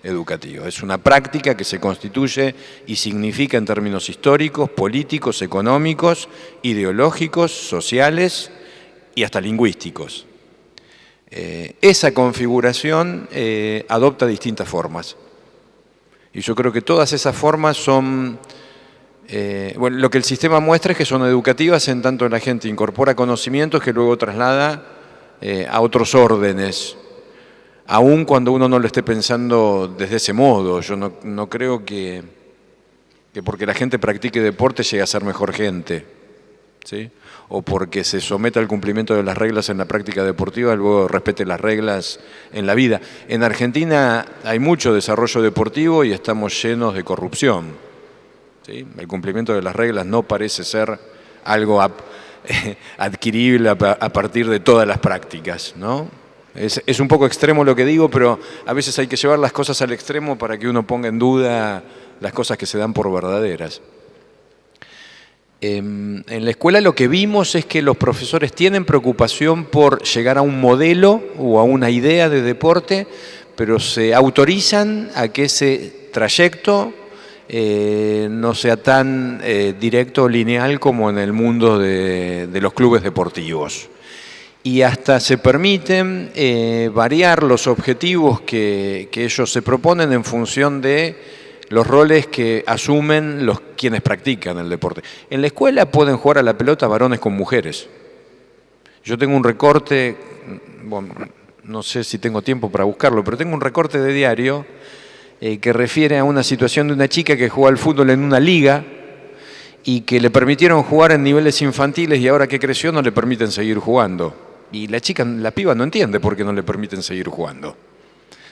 educativa. Es una práctica que se constituye y significa en términos históricos, políticos, económicos, ideológicos, sociales y hasta lingüísticos. Esa configuración adopta distintas formas. Y yo creo que todas esas formas son... bueno, lo que el sistema muestra es que son educativas en tanto la gente incorpora conocimientos que luego traslada a otros órdenes, aun cuando uno no lo esté pensando desde ese modo. Yo no creo que porque la gente practique deporte llegue a ser mejor gente, ¿sí? O porque se someta al cumplimiento de las reglas en la práctica deportiva, luego respete las reglas en la vida. En Argentina hay mucho desarrollo deportivo y estamos llenos de corrupción, ¿sí? El cumplimiento de las reglas no parece ser algo adquirible a partir de todas las prácticas, ¿no? Es un poco extremo lo que digo, pero a veces hay que llevar las cosas al extremo para que uno ponga en duda las cosas que se dan por verdaderas. En la escuela lo que vimos es que los profesores tienen preocupación por llegar a un modelo o a una idea de deporte, pero se autorizan a que ese trayecto no sea tan directo o lineal como en el mundo de los clubes deportivos. Y hasta se permiten variar los objetivos que ellos se proponen en función de los roles que asumen quienes practican el deporte. En la escuela pueden jugar a la pelota varones con mujeres. Yo tengo un recorte, bueno, no sé si tengo tiempo para buscarlo, pero tengo un recorte de diario que refiere a una situación de una chica que juega al fútbol en una liga y que le permitieron jugar en niveles infantiles y ahora que creció no le permiten seguir jugando. Y la piba no entiende por qué no le permiten seguir jugando.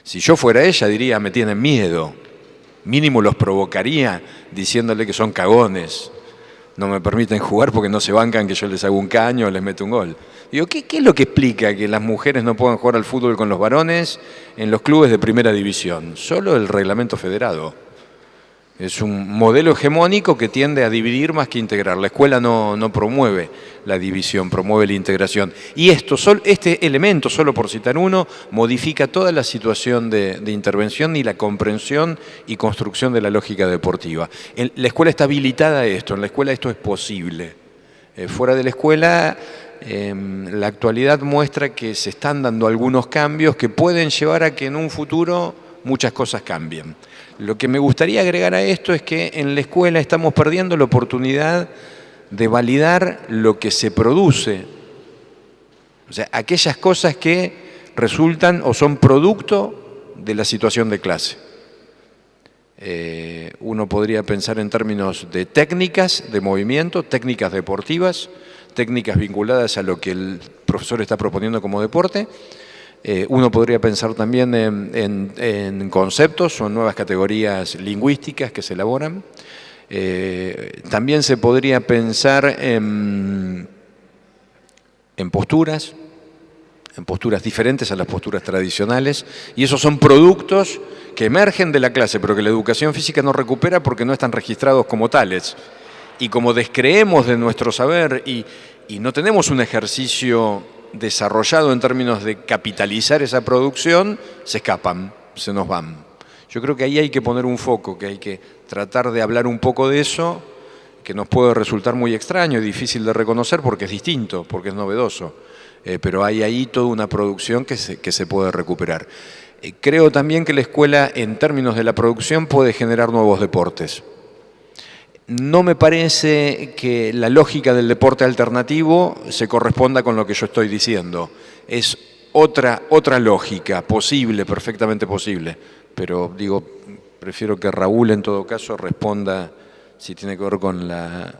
Si yo fuera ella diría, me tienen miedo. Mínimo los provocaría diciéndole que son cagones. No me permiten jugar porque no se bancan que yo les hago un caño o les meto un gol. Digo, ¿qué es lo que explica que las mujeres no puedan jugar al fútbol con los varones en los clubes de primera división? Solo el reglamento federado. Es un modelo hegemónico que tiende a dividir más que integrar. La escuela no promueve la división, promueve la integración. Y este elemento, solo por citar uno, modifica toda la situación de intervención y la comprensión y construcción de la lógica deportiva. La escuela está habilitada a esto, en la escuela esto es posible. Fuera de la escuela, la actualidad muestra que se están dando algunos cambios que pueden llevar a que en un futuro muchas cosas cambien. Lo que me gustaría agregar a esto es que en la escuela estamos perdiendo la oportunidad de validar lo que se produce. O sea, aquellas cosas que resultan o son producto de la situación de clase. Uno podría pensar en términos de técnicas de movimiento, técnicas deportivas, técnicas vinculadas a lo que el profesor está proponiendo como deporte. Uno podría pensar también en conceptos o nuevas categorías lingüísticas que se elaboran. También se podría pensar en posturas diferentes a las posturas tradicionales, y esos son productos que emergen de la clase, pero que la educación física no recupera porque no están registrados como tales. Y como descreemos de nuestro saber y no tenemos un ejercicio desarrollado en términos de capitalizar esa producción, se escapan, se nos van. Yo creo que ahí hay que poner un foco, que hay que tratar de hablar un poco de eso, que nos puede resultar muy extraño y difícil de reconocer porque es distinto, porque es novedoso. Pero hay ahí toda una producción que se puede recuperar. Creo también que la escuela, en términos de la producción, puede generar nuevos deportes. No me parece que la lógica del deporte alternativo se corresponda con lo que yo estoy diciendo. Es otra lógica, posible, perfectamente posible. Pero digo, prefiero que Raúl en todo caso responda si tiene que ver con la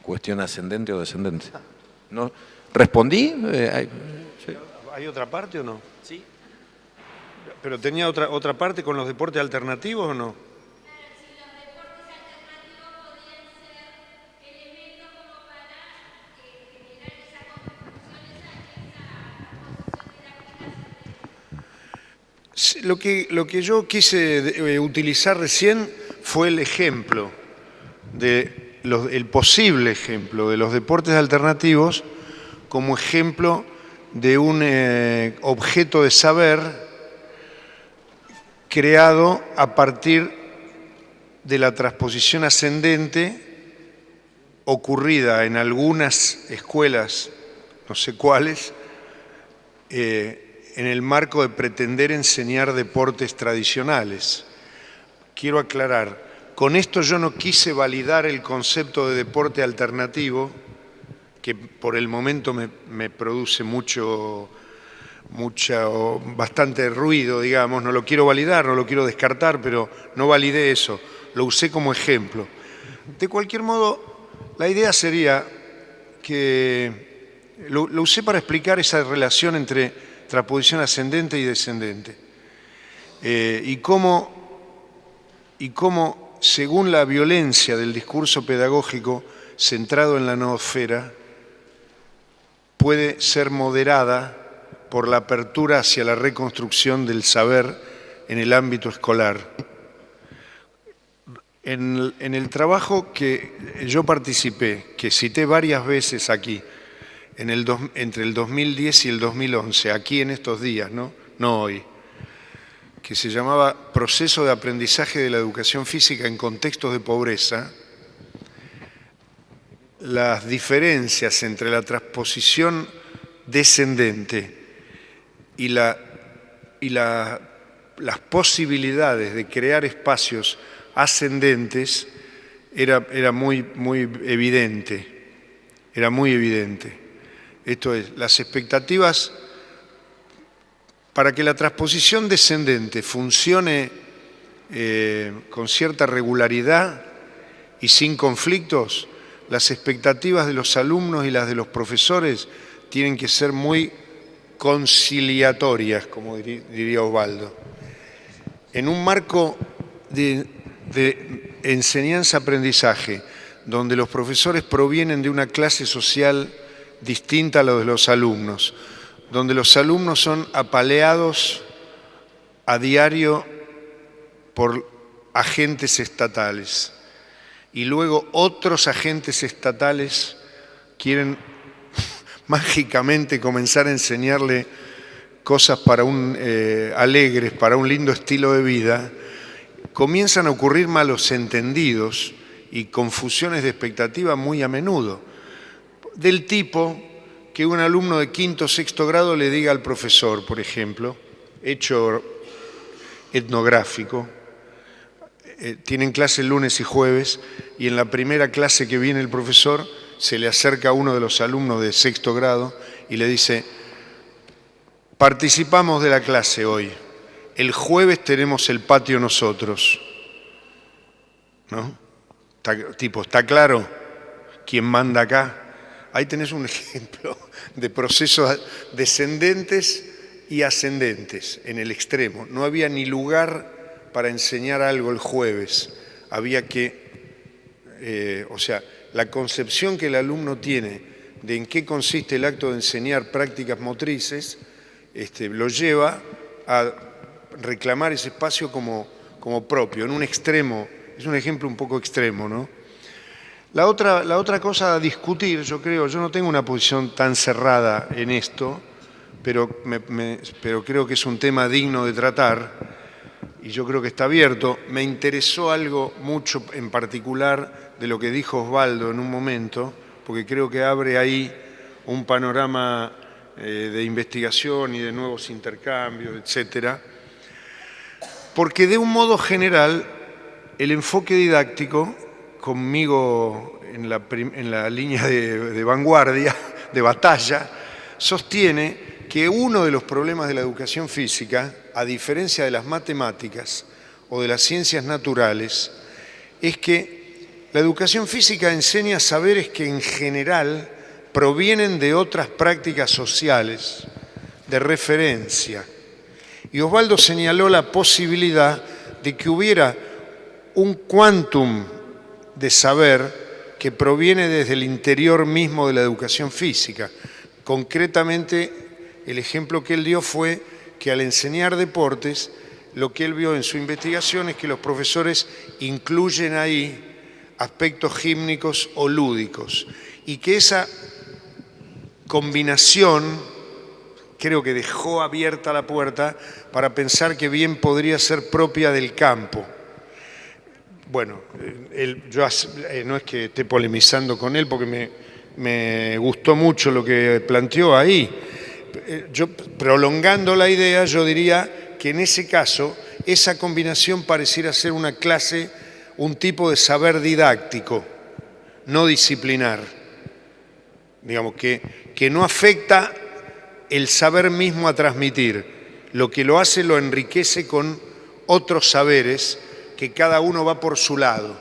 cuestión ascendente o descendente. ¿No? ¿Respondí? ¿Sí? ¿Hay otra parte o no? Sí. ¿Pero tenía otra parte con los deportes alternativos o no? Lo que yo quise utilizar recién fue el ejemplo, el posible ejemplo de los deportes alternativos como ejemplo de un objeto de saber creado a partir de la transposición ascendente ocurrida en algunas escuelas, no sé cuáles, en el marco de pretender enseñar deportes tradicionales. Quiero aclarar, con esto yo no quise validar el concepto de deporte alternativo, que por el momento me produce bastante ruido, digamos, no lo quiero validar, no lo quiero descartar, pero no validé eso, lo usé como ejemplo. De cualquier modo, la idea sería que lo usé para explicar esa relación entre transposición ascendente y descendente, y cómo, según la violencia del discurso pedagógico centrado en la noosfera, puede ser moderada por la apertura hacia la reconstrucción del saber en el ámbito escolar. En el trabajo que yo participé, que cité varias veces aquí, entre el 2010 y el 2011, aquí en estos días, no hoy, que se llamaba Proceso de aprendizaje de la educación física en contextos de pobreza, las diferencias entre la transposición descendente y las posibilidades de crear espacios ascendentes era muy evidente. Era muy evidente. Esto es, las expectativas para que la transposición descendente funcione con cierta regularidad y sin conflictos, las expectativas de los alumnos y las de los profesores tienen que ser muy conciliatorias, como diría Osvaldo. En un marco de enseñanza-aprendizaje, donde los profesores provienen de una clase social distinta a la de los alumnos, donde los alumnos son apaleados a diario por agentes estatales, y luego otros agentes estatales quieren mágicamente comenzar a enseñarle cosas alegres, para un lindo estilo de vida, comienzan a ocurrir malos entendidos y confusiones de expectativa muy a menudo, del tipo que un alumno de quinto o sexto grado le diga al profesor, por ejemplo, hecho etnográfico, tienen clase el lunes y jueves, y en la primera clase que viene el profesor se le acerca a uno de los alumnos de sexto grado y le dice: participamos de la clase hoy, el jueves tenemos el patio nosotros, ¿no? ¿Está claro quién manda acá? Ahí tenés un ejemplo de procesos descendentes y ascendentes en el extremo. No había ni lugar para enseñar algo el jueves. Había que, la concepción que el alumno tiene de en qué consiste el acto de enseñar prácticas motrices, lo lleva a reclamar ese espacio como propio, en un extremo. Es un ejemplo un poco extremo, ¿no? La otra cosa a discutir, yo no tengo una posición tan cerrada en esto, pero creo que es un tema digno de tratar, y yo creo que está abierto. Me interesó algo mucho en particular de lo que dijo Osvaldo en un momento, porque creo que abre ahí un panorama de investigación y de nuevos intercambios, etcétera. Porque de un modo general, el enfoque didáctico, conmigo en la línea de vanguardia, de batalla, sostiene que uno de los problemas de la educación física, a diferencia de las matemáticas o de las ciencias naturales, es que la educación física enseña saberes que en general provienen de otras prácticas sociales de referencia. Y Osvaldo señaló la posibilidad de que hubiera un quantum de saber que proviene desde el interior mismo de la educación física. Concretamente, el ejemplo que él dio fue que al enseñar deportes, lo que él vio en su investigación es que los profesores incluyen ahí aspectos gímnicos o lúdicos, y que esa combinación creo que dejó abierta la puerta para pensar que bien podría ser propia del campo. Bueno, yo no es que esté polemizando con él porque me gustó mucho lo que planteó ahí. Yo, prolongando la idea, yo diría que en ese caso esa combinación pareciera ser una clase, un tipo de saber didáctico, no disciplinar. Digamos que no afecta el saber mismo a transmitir. Lo que lo hace lo enriquece con otros saberes que cada uno va por su lado,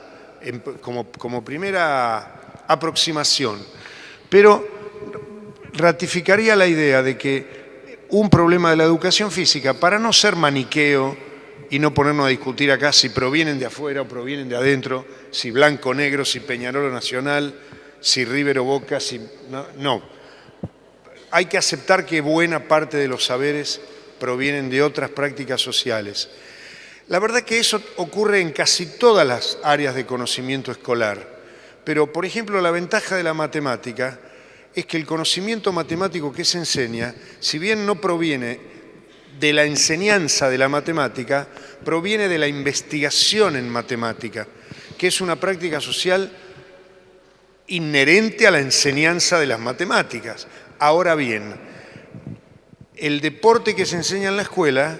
como primera aproximación. Pero ratificaría la idea de que un problema de la educación física, para no ser maniqueo y no ponernos a discutir acá si provienen de afuera o provienen de adentro, si Blanco o Negro, si Peñarol o Nacional, si River o Boca, si... No. Hay que aceptar que buena parte de los saberes provienen de otras prácticas sociales. La verdad que eso ocurre en casi todas las áreas de conocimiento escolar. Pero, por ejemplo, la ventaja de la matemática es que el conocimiento matemático que se enseña, si bien no proviene de la enseñanza de la matemática, proviene de la investigación en matemática, que es una práctica social inherente a la enseñanza de las matemáticas. Ahora bien, el deporte que se enseña en la escuela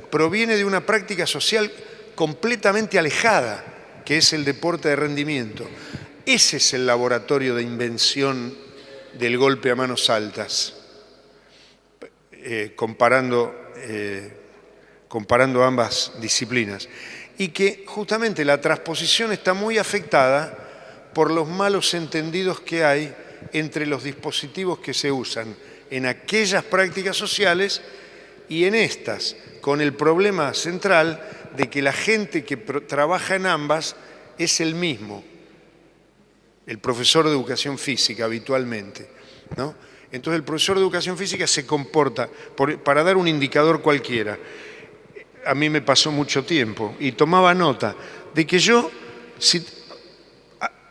proviene de una práctica social completamente alejada, que es el deporte de rendimiento. Ese es el laboratorio de invención del golpe a manos altas, comparando ambas disciplinas. Y que justamente la transposición está muy afectada por los malos entendidos que hay entre los dispositivos que se usan en aquellas prácticas sociales y en estas, con el problema central de que la gente que trabaja en ambas es el mismo, el profesor de educación física habitualmente, ¿no? Entonces el profesor de educación física se comporta, para dar un indicador cualquiera, a mí me pasó mucho tiempo y tomaba nota de que yo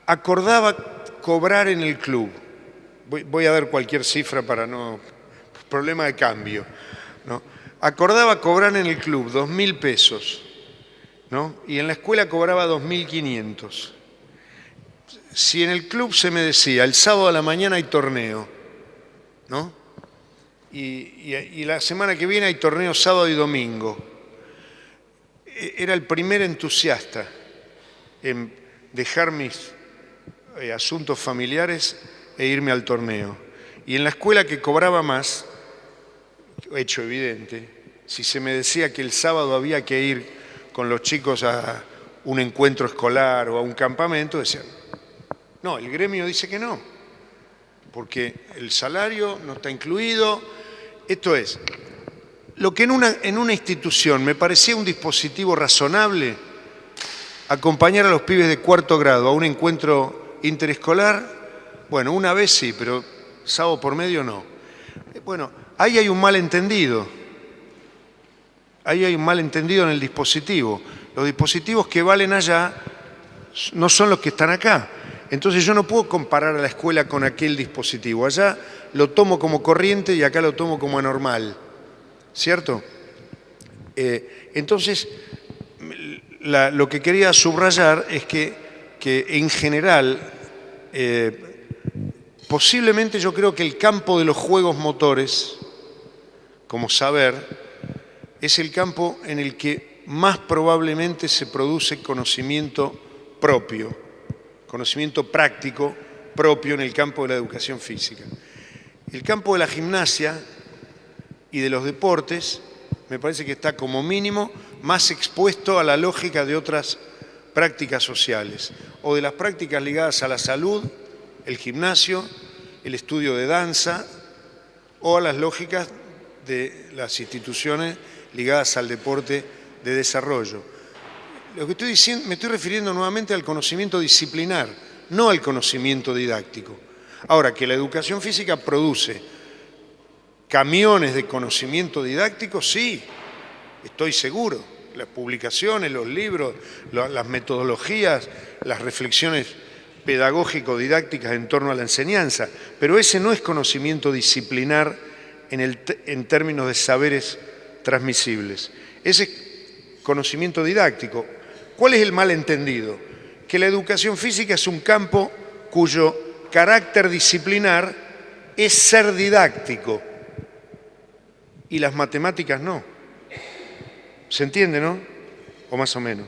acordaba cobrar en el club, voy a dar cualquier cifra para no... problema de cambio, ¿no? Acordaba cobrar en el club 2.000 pesos, ¿no? Y en la escuela cobraba 2.500. Si en el club se me decía, el sábado a la mañana hay torneo, ¿no? Y la semana que viene hay torneo sábado y domingo, era el primer entusiasta en dejar mis asuntos familiares e irme al torneo. Y en la escuela que cobraba más, hecho evidente, si se me decía que el sábado había que ir con los chicos a un encuentro escolar o a un campamento, decían, no, el gremio dice que no, porque el salario no está incluido. Esto es, lo que en una institución me parecía un dispositivo razonable, acompañar a los pibes de 4º grado a un encuentro interescolar, bueno, una vez sí, pero sábado por medio no. Bueno, ahí hay un malentendido. Ahí hay un malentendido en el dispositivo. Los dispositivos que valen allá no son los que están acá. Entonces yo no puedo comparar a la escuela con aquel dispositivo. Allá lo tomo como corriente y acá lo tomo como anormal. ¿Cierto? Entonces, lo que quería subrayar es que en general, posiblemente yo creo que el campo de los juegos motores, como saber, es el campo en el que más probablemente se produce conocimiento propio, conocimiento práctico propio en el campo de la educación física. El campo de la gimnasia y de los deportes me parece que está como mínimo más expuesto a la lógica de otras prácticas sociales o de las prácticas ligadas a la salud, el gimnasio, el estudio de danza o a las lógicas de las instituciones ligadas al deporte de desarrollo. Lo que estoy diciendo, me estoy refiriendo nuevamente al conocimiento disciplinar, no al conocimiento didáctico. Ahora, que la educación física produce camiones de conocimiento didáctico, sí, estoy seguro. Las publicaciones, los libros, las metodologías, las reflexiones pedagógico-didácticas en torno a la enseñanza, pero ese no es conocimiento disciplinar en términos de saberes transmisibles. Ese es conocimiento didáctico. ¿Cuál es el malentendido? Que la educación física es un campo cuyo carácter disciplinar es ser didáctico y las matemáticas no. ¿Se entiende, no? O más o menos.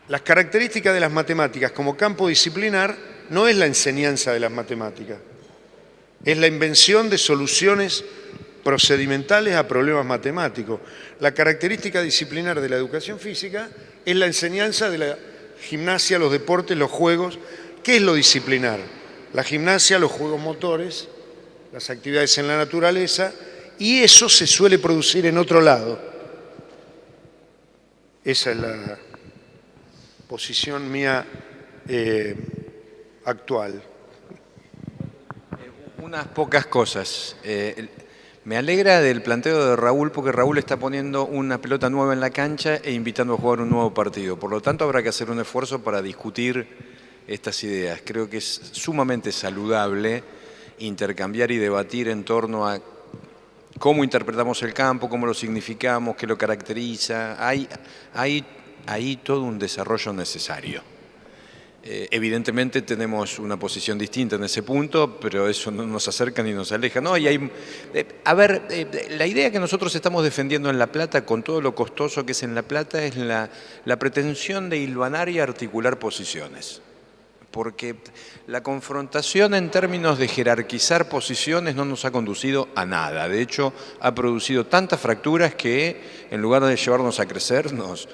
Las características de las matemáticas como campo disciplinar no es la enseñanza de las matemáticas, es la invención de soluciones procedimentales a problemas matemáticos. La característica disciplinar de la educación física es la enseñanza de la gimnasia, los deportes, los juegos. ¿Qué es lo disciplinar? La gimnasia, los juegos motores, las actividades en la naturaleza, y eso se suele producir en otro lado. Esa es la posición mía actual. Unas pocas cosas. Me alegra del planteo de Raúl porque Raúl está poniendo una pelota nueva en la cancha e invitando a jugar un nuevo partido. Por lo tanto, habrá que hacer un esfuerzo para discutir estas ideas. Creo que es sumamente saludable intercambiar y debatir en torno a cómo interpretamos el campo, cómo lo significamos, qué lo caracteriza. Hay todo un desarrollo necesario. Evidentemente tenemos una posición distinta en ese punto, pero eso no nos acerca ni nos aleja. No, la idea que nosotros estamos defendiendo en La Plata, con todo lo costoso que es en La Plata, es la pretensión de hilvanar y articular posiciones. Porque la confrontación en términos de jerarquizar posiciones no nos ha conducido a nada. De hecho, ha producido tantas fracturas que, en lugar de llevarnos a crecer, nos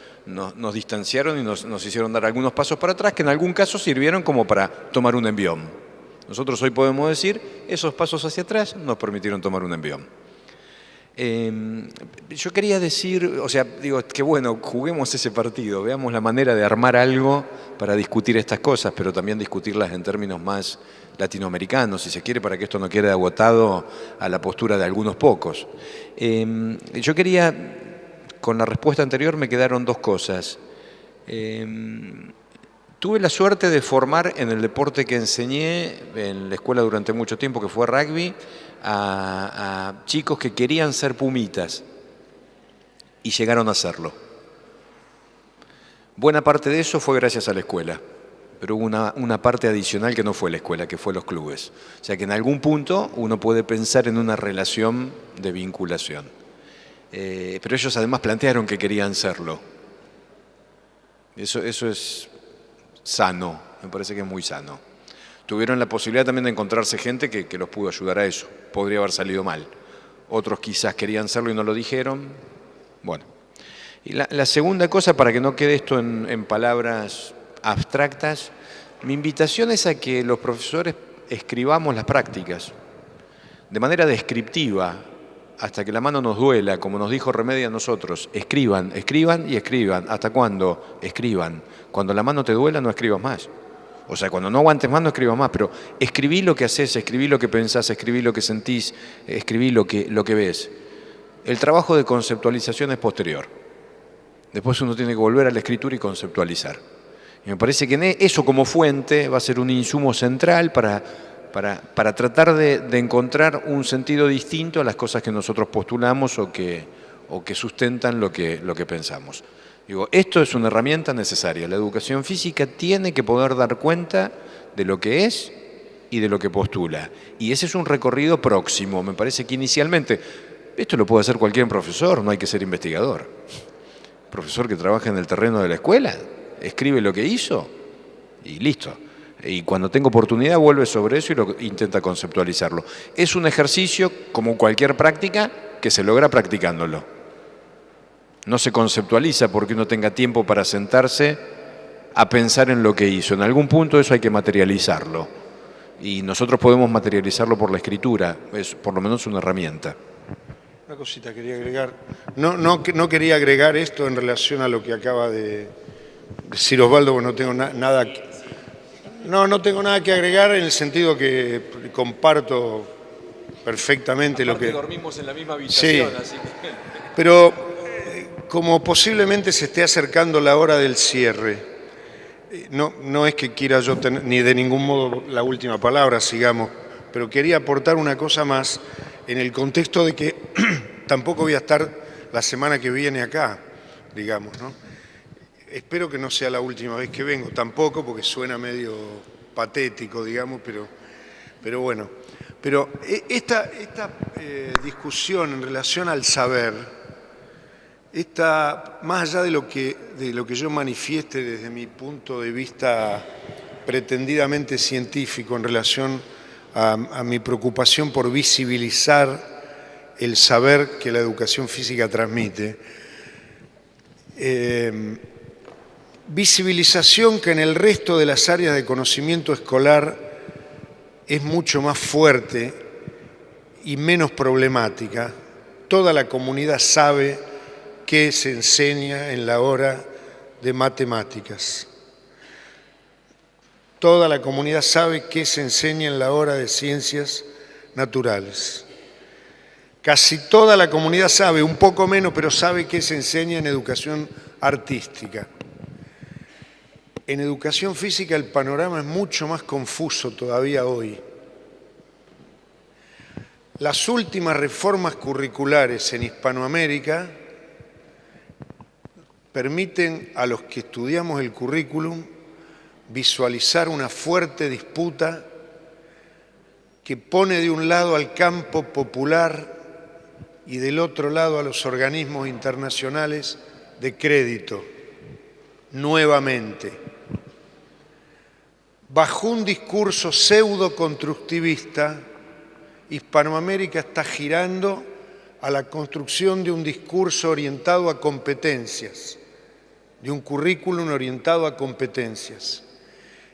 distanciaron y nos hicieron dar algunos pasos para atrás, que en algún caso sirvieron como para tomar un envión. Nosotros hoy podemos decir, esos pasos hacia atrás nos permitieron tomar un envión. Yo quería decir, que bueno, juguemos ese partido, veamos la manera de armar algo para discutir estas cosas, pero también discutirlas en términos más latinoamericanos, si se quiere, para que esto no quede agotado a la postura de algunos pocos. Yo quería, con la respuesta anterior me quedaron dos cosas. Tuve la suerte de formar en el deporte que enseñé en la escuela durante mucho tiempo, que fue rugby, a chicos que querían ser pumitas y llegaron a serlo. Buena parte de eso fue gracias a la escuela, pero hubo una parte adicional que no fue la escuela, que fue los clubes. O sea que en algún punto uno puede pensar en una relación de vinculación. Pero ellos además plantearon que querían serlo. Eso es sano, me parece que es muy sano. Tuvieron la posibilidad también de encontrarse gente que los pudo ayudar a eso. Podría haber salido mal. Otros quizás querían serlo y no lo dijeron. Bueno. Y la segunda cosa, para que no quede esto en palabras abstractas, mi invitación es a que los profesores escribamos las prácticas de manera descriptiva, hasta que la mano nos duela, como nos dijo Remedia a nosotros. Escriban, escriban y escriban. ¿Hasta cuándo? Escriban. Cuando la mano te duela, no escribas más. O sea, cuando no aguantes más, no escribas más, pero escribí lo que haces, escribí lo que pensás, escribí lo que sentís, escribí lo que ves. El trabajo de conceptualización es posterior. Después uno tiene que volver a la escritura y conceptualizar. Y me parece que eso como fuente va a ser un insumo central para tratar de encontrar un sentido distinto a las cosas que nosotros postulamos o que sustentan lo que pensamos. Digo, esto es una herramienta necesaria. La educación física tiene que poder dar cuenta de lo que es y de lo que postula. Y ese es un recorrido próximo. Me parece que inicialmente, esto lo puede hacer cualquier profesor, no hay que ser investigador. Profesor que trabaja en el terreno de la escuela, escribe lo que hizo y listo. Y cuando tenga oportunidad vuelve sobre eso y intenta conceptualizarlo. Es un ejercicio, como cualquier práctica, que se logra practicándolo. No se conceptualiza porque uno tenga tiempo para sentarse a pensar en lo que hizo. En algún punto eso hay que materializarlo. Y nosotros podemos materializarlo por la escritura. Es por lo menos una herramienta. Una cosita quería agregar. No quería agregar esto en relación a lo que acaba de decir Osvaldo, porque no tengo nada... No tengo nada que agregar en el sentido que comparto perfectamente lo que... dormimos en la misma habitación, sí, así que... Pero como posiblemente se esté acercando la hora del cierre, no es que quiera yo tener ni de ningún modo la última palabra, sigamos, pero quería aportar una cosa más en el contexto de que tampoco voy a estar la semana que viene acá, digamos, ¿no? Espero que no sea la última vez que vengo, tampoco, porque suena medio patético, digamos, pero bueno. Pero esta discusión en relación al saber, más allá de lo que yo manifieste desde mi punto de vista pretendidamente científico en relación a mi preocupación por visibilizar el saber que la educación física transmite, visibilización que en el resto de las áreas de conocimiento escolar es mucho más fuerte y menos problemática. Toda la comunidad sabe qué se enseña en la hora de matemáticas. Toda la comunidad sabe qué se enseña en la hora de ciencias naturales. Casi toda la comunidad sabe, un poco menos, pero sabe qué se enseña en educación artística. En educación física el panorama es mucho más confuso todavía hoy. Las últimas reformas curriculares en Hispanoamérica permiten a los que estudiamos el currículum visualizar una fuerte disputa que pone de un lado al campo popular y del otro lado a los organismos internacionales de crédito, nuevamente. Bajo un discurso pseudo-constructivista, Hispanoamérica está girando a la construcción de un discurso orientado a competencias, de un currículum orientado a competencias.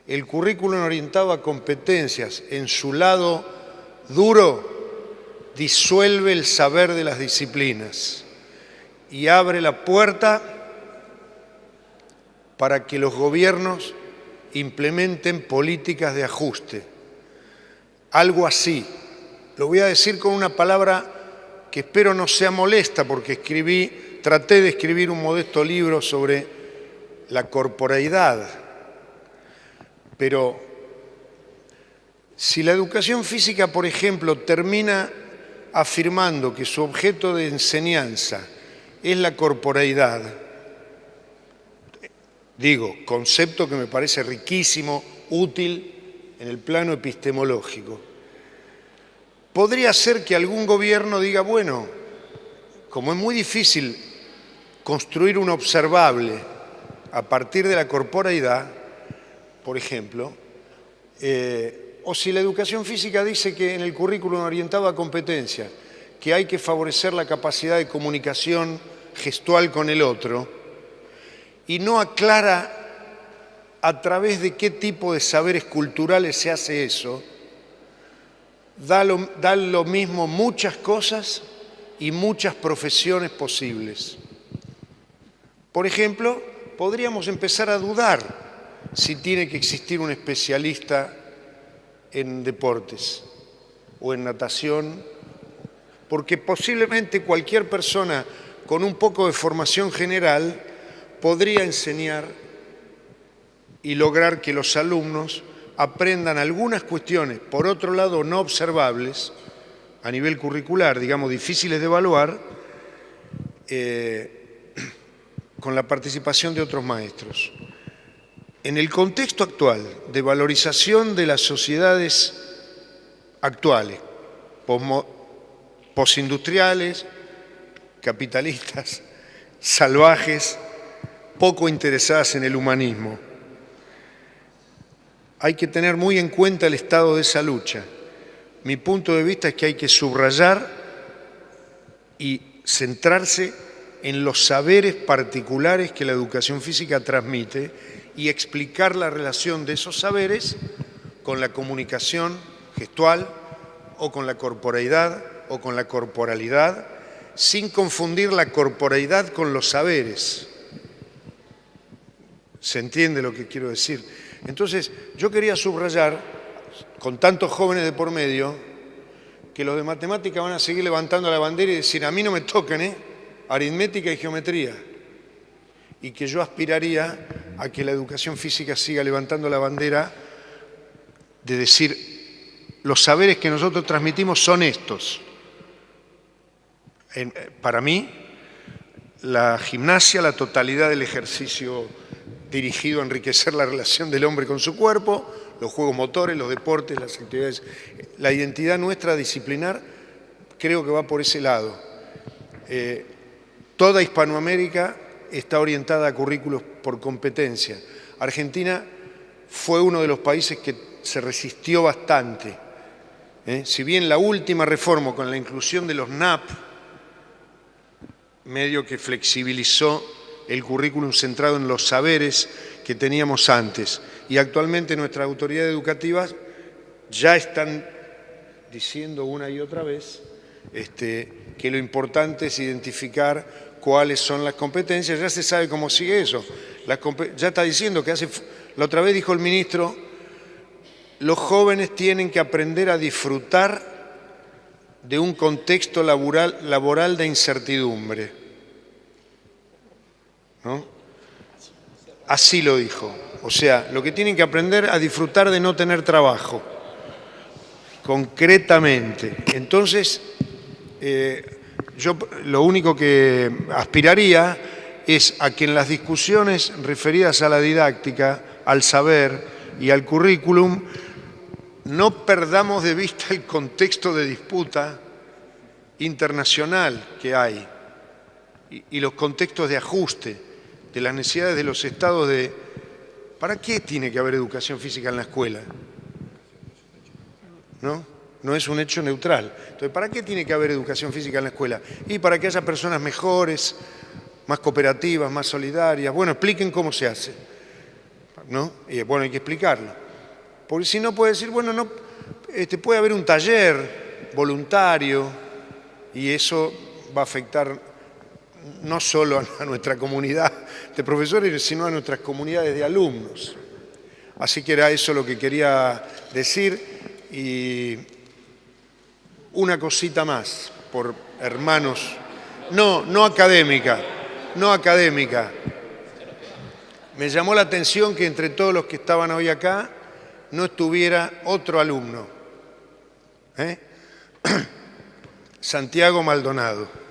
El currículum orientado a competencias, en su lado duro, disuelve el saber de las disciplinas y abre la puerta para que los gobiernos implementen políticas de ajuste. Algo así. Lo voy a decir con una palabra que espero no sea molesta, porque traté de escribir un modesto libro sobre la corporeidad. Pero si la educación física, por ejemplo, termina afirmando que su objeto de enseñanza es la corporeidad, digo, concepto que me parece riquísimo, útil en el plano epistemológico, podría ser que algún gobierno diga, bueno, como es muy difícil construir un observable a partir de la corporeidad, por ejemplo, o si la educación física dice que en el currículum orientado a competencia, que hay que favorecer la capacidad de comunicación gestual con el otro, y no aclara a través de qué tipo de saberes culturales se hace eso, da lo mismo muchas cosas y muchas profesiones posibles. Por ejemplo, podríamos empezar a dudar si tiene que existir un especialista en deportes o en natación, porque posiblemente cualquier persona con un poco de formación general podría enseñar y lograr que los alumnos aprendan algunas cuestiones, por otro lado no observables, a nivel curricular, digamos, difíciles de evaluar, con la participación de otros maestros. En el contexto actual de valorización de las sociedades actuales, postindustriales, capitalistas, salvajes, poco interesadas en el humanismo, hay que tener muy en cuenta el estado de esa lucha. Mi punto de vista es que hay que subrayar y centrarse en los saberes particulares que la educación física transmite y explicar la relación de esos saberes con la comunicación gestual o con la corporeidad o con la corporalidad, sin confundir la corporeidad con los saberes. ¿Se entiende lo que quiero decir? Entonces, yo quería subrayar, con tantos jóvenes de por medio, que los de matemática van a seguir levantando la bandera y decir, a mí no me toquen, aritmética y geometría. Y que yo aspiraría a que la educación física siga levantando la bandera de decir, los saberes que nosotros transmitimos son estos. Para mí, la gimnasia, la totalidad del ejercicio dirigido a enriquecer la relación del hombre con su cuerpo, los juegos motores, los deportes, las actividades. La identidad nuestra disciplinar creo que va por ese lado. Toda Hispanoamérica está orientada a currículos por competencia. Argentina fue uno de los países que se resistió bastante. Si bien la última reforma con la inclusión de los NAP, medio que flexibilizó el currículum centrado en los saberes que teníamos antes. Y actualmente nuestras autoridades educativas ya están diciendo una y otra vez que lo importante es identificar cuáles son las competencias. Ya se sabe cómo sigue eso. Ya está diciendo que la otra vez dijo el ministro, los jóvenes tienen que aprender a disfrutar de un contexto laboral de incertidumbre. ¿No? Así lo dijo. O sea, lo que tienen que aprender a disfrutar de no tener trabajo. Concretamente. Entonces, yo lo único que aspiraría es a que en las discusiones referidas a la didáctica, al saber y al currículum, no perdamos de vista el contexto de disputa internacional que hay y los contextos de ajuste de las necesidades de los estados de... ¿Para qué tiene que haber educación física en la escuela? ¿No? No es un hecho neutral. Entonces, ¿para qué tiene que haber educación física en la escuela? Y para que haya personas mejores, más cooperativas, más solidarias. Bueno, expliquen cómo se hace. ¿No? Y bueno, hay que explicarlo. Porque si no puede decir, bueno, no, puede haber un taller voluntario y eso va a afectar no solo a nuestra comunidad de profesores, sino a nuestras comunidades de alumnos. Así que era eso lo que quería decir. Y una cosita más, por hermanos, no académica. Me llamó la atención que entre todos los que estaban hoy acá no estuviera otro alumno, Santiago Maldonado.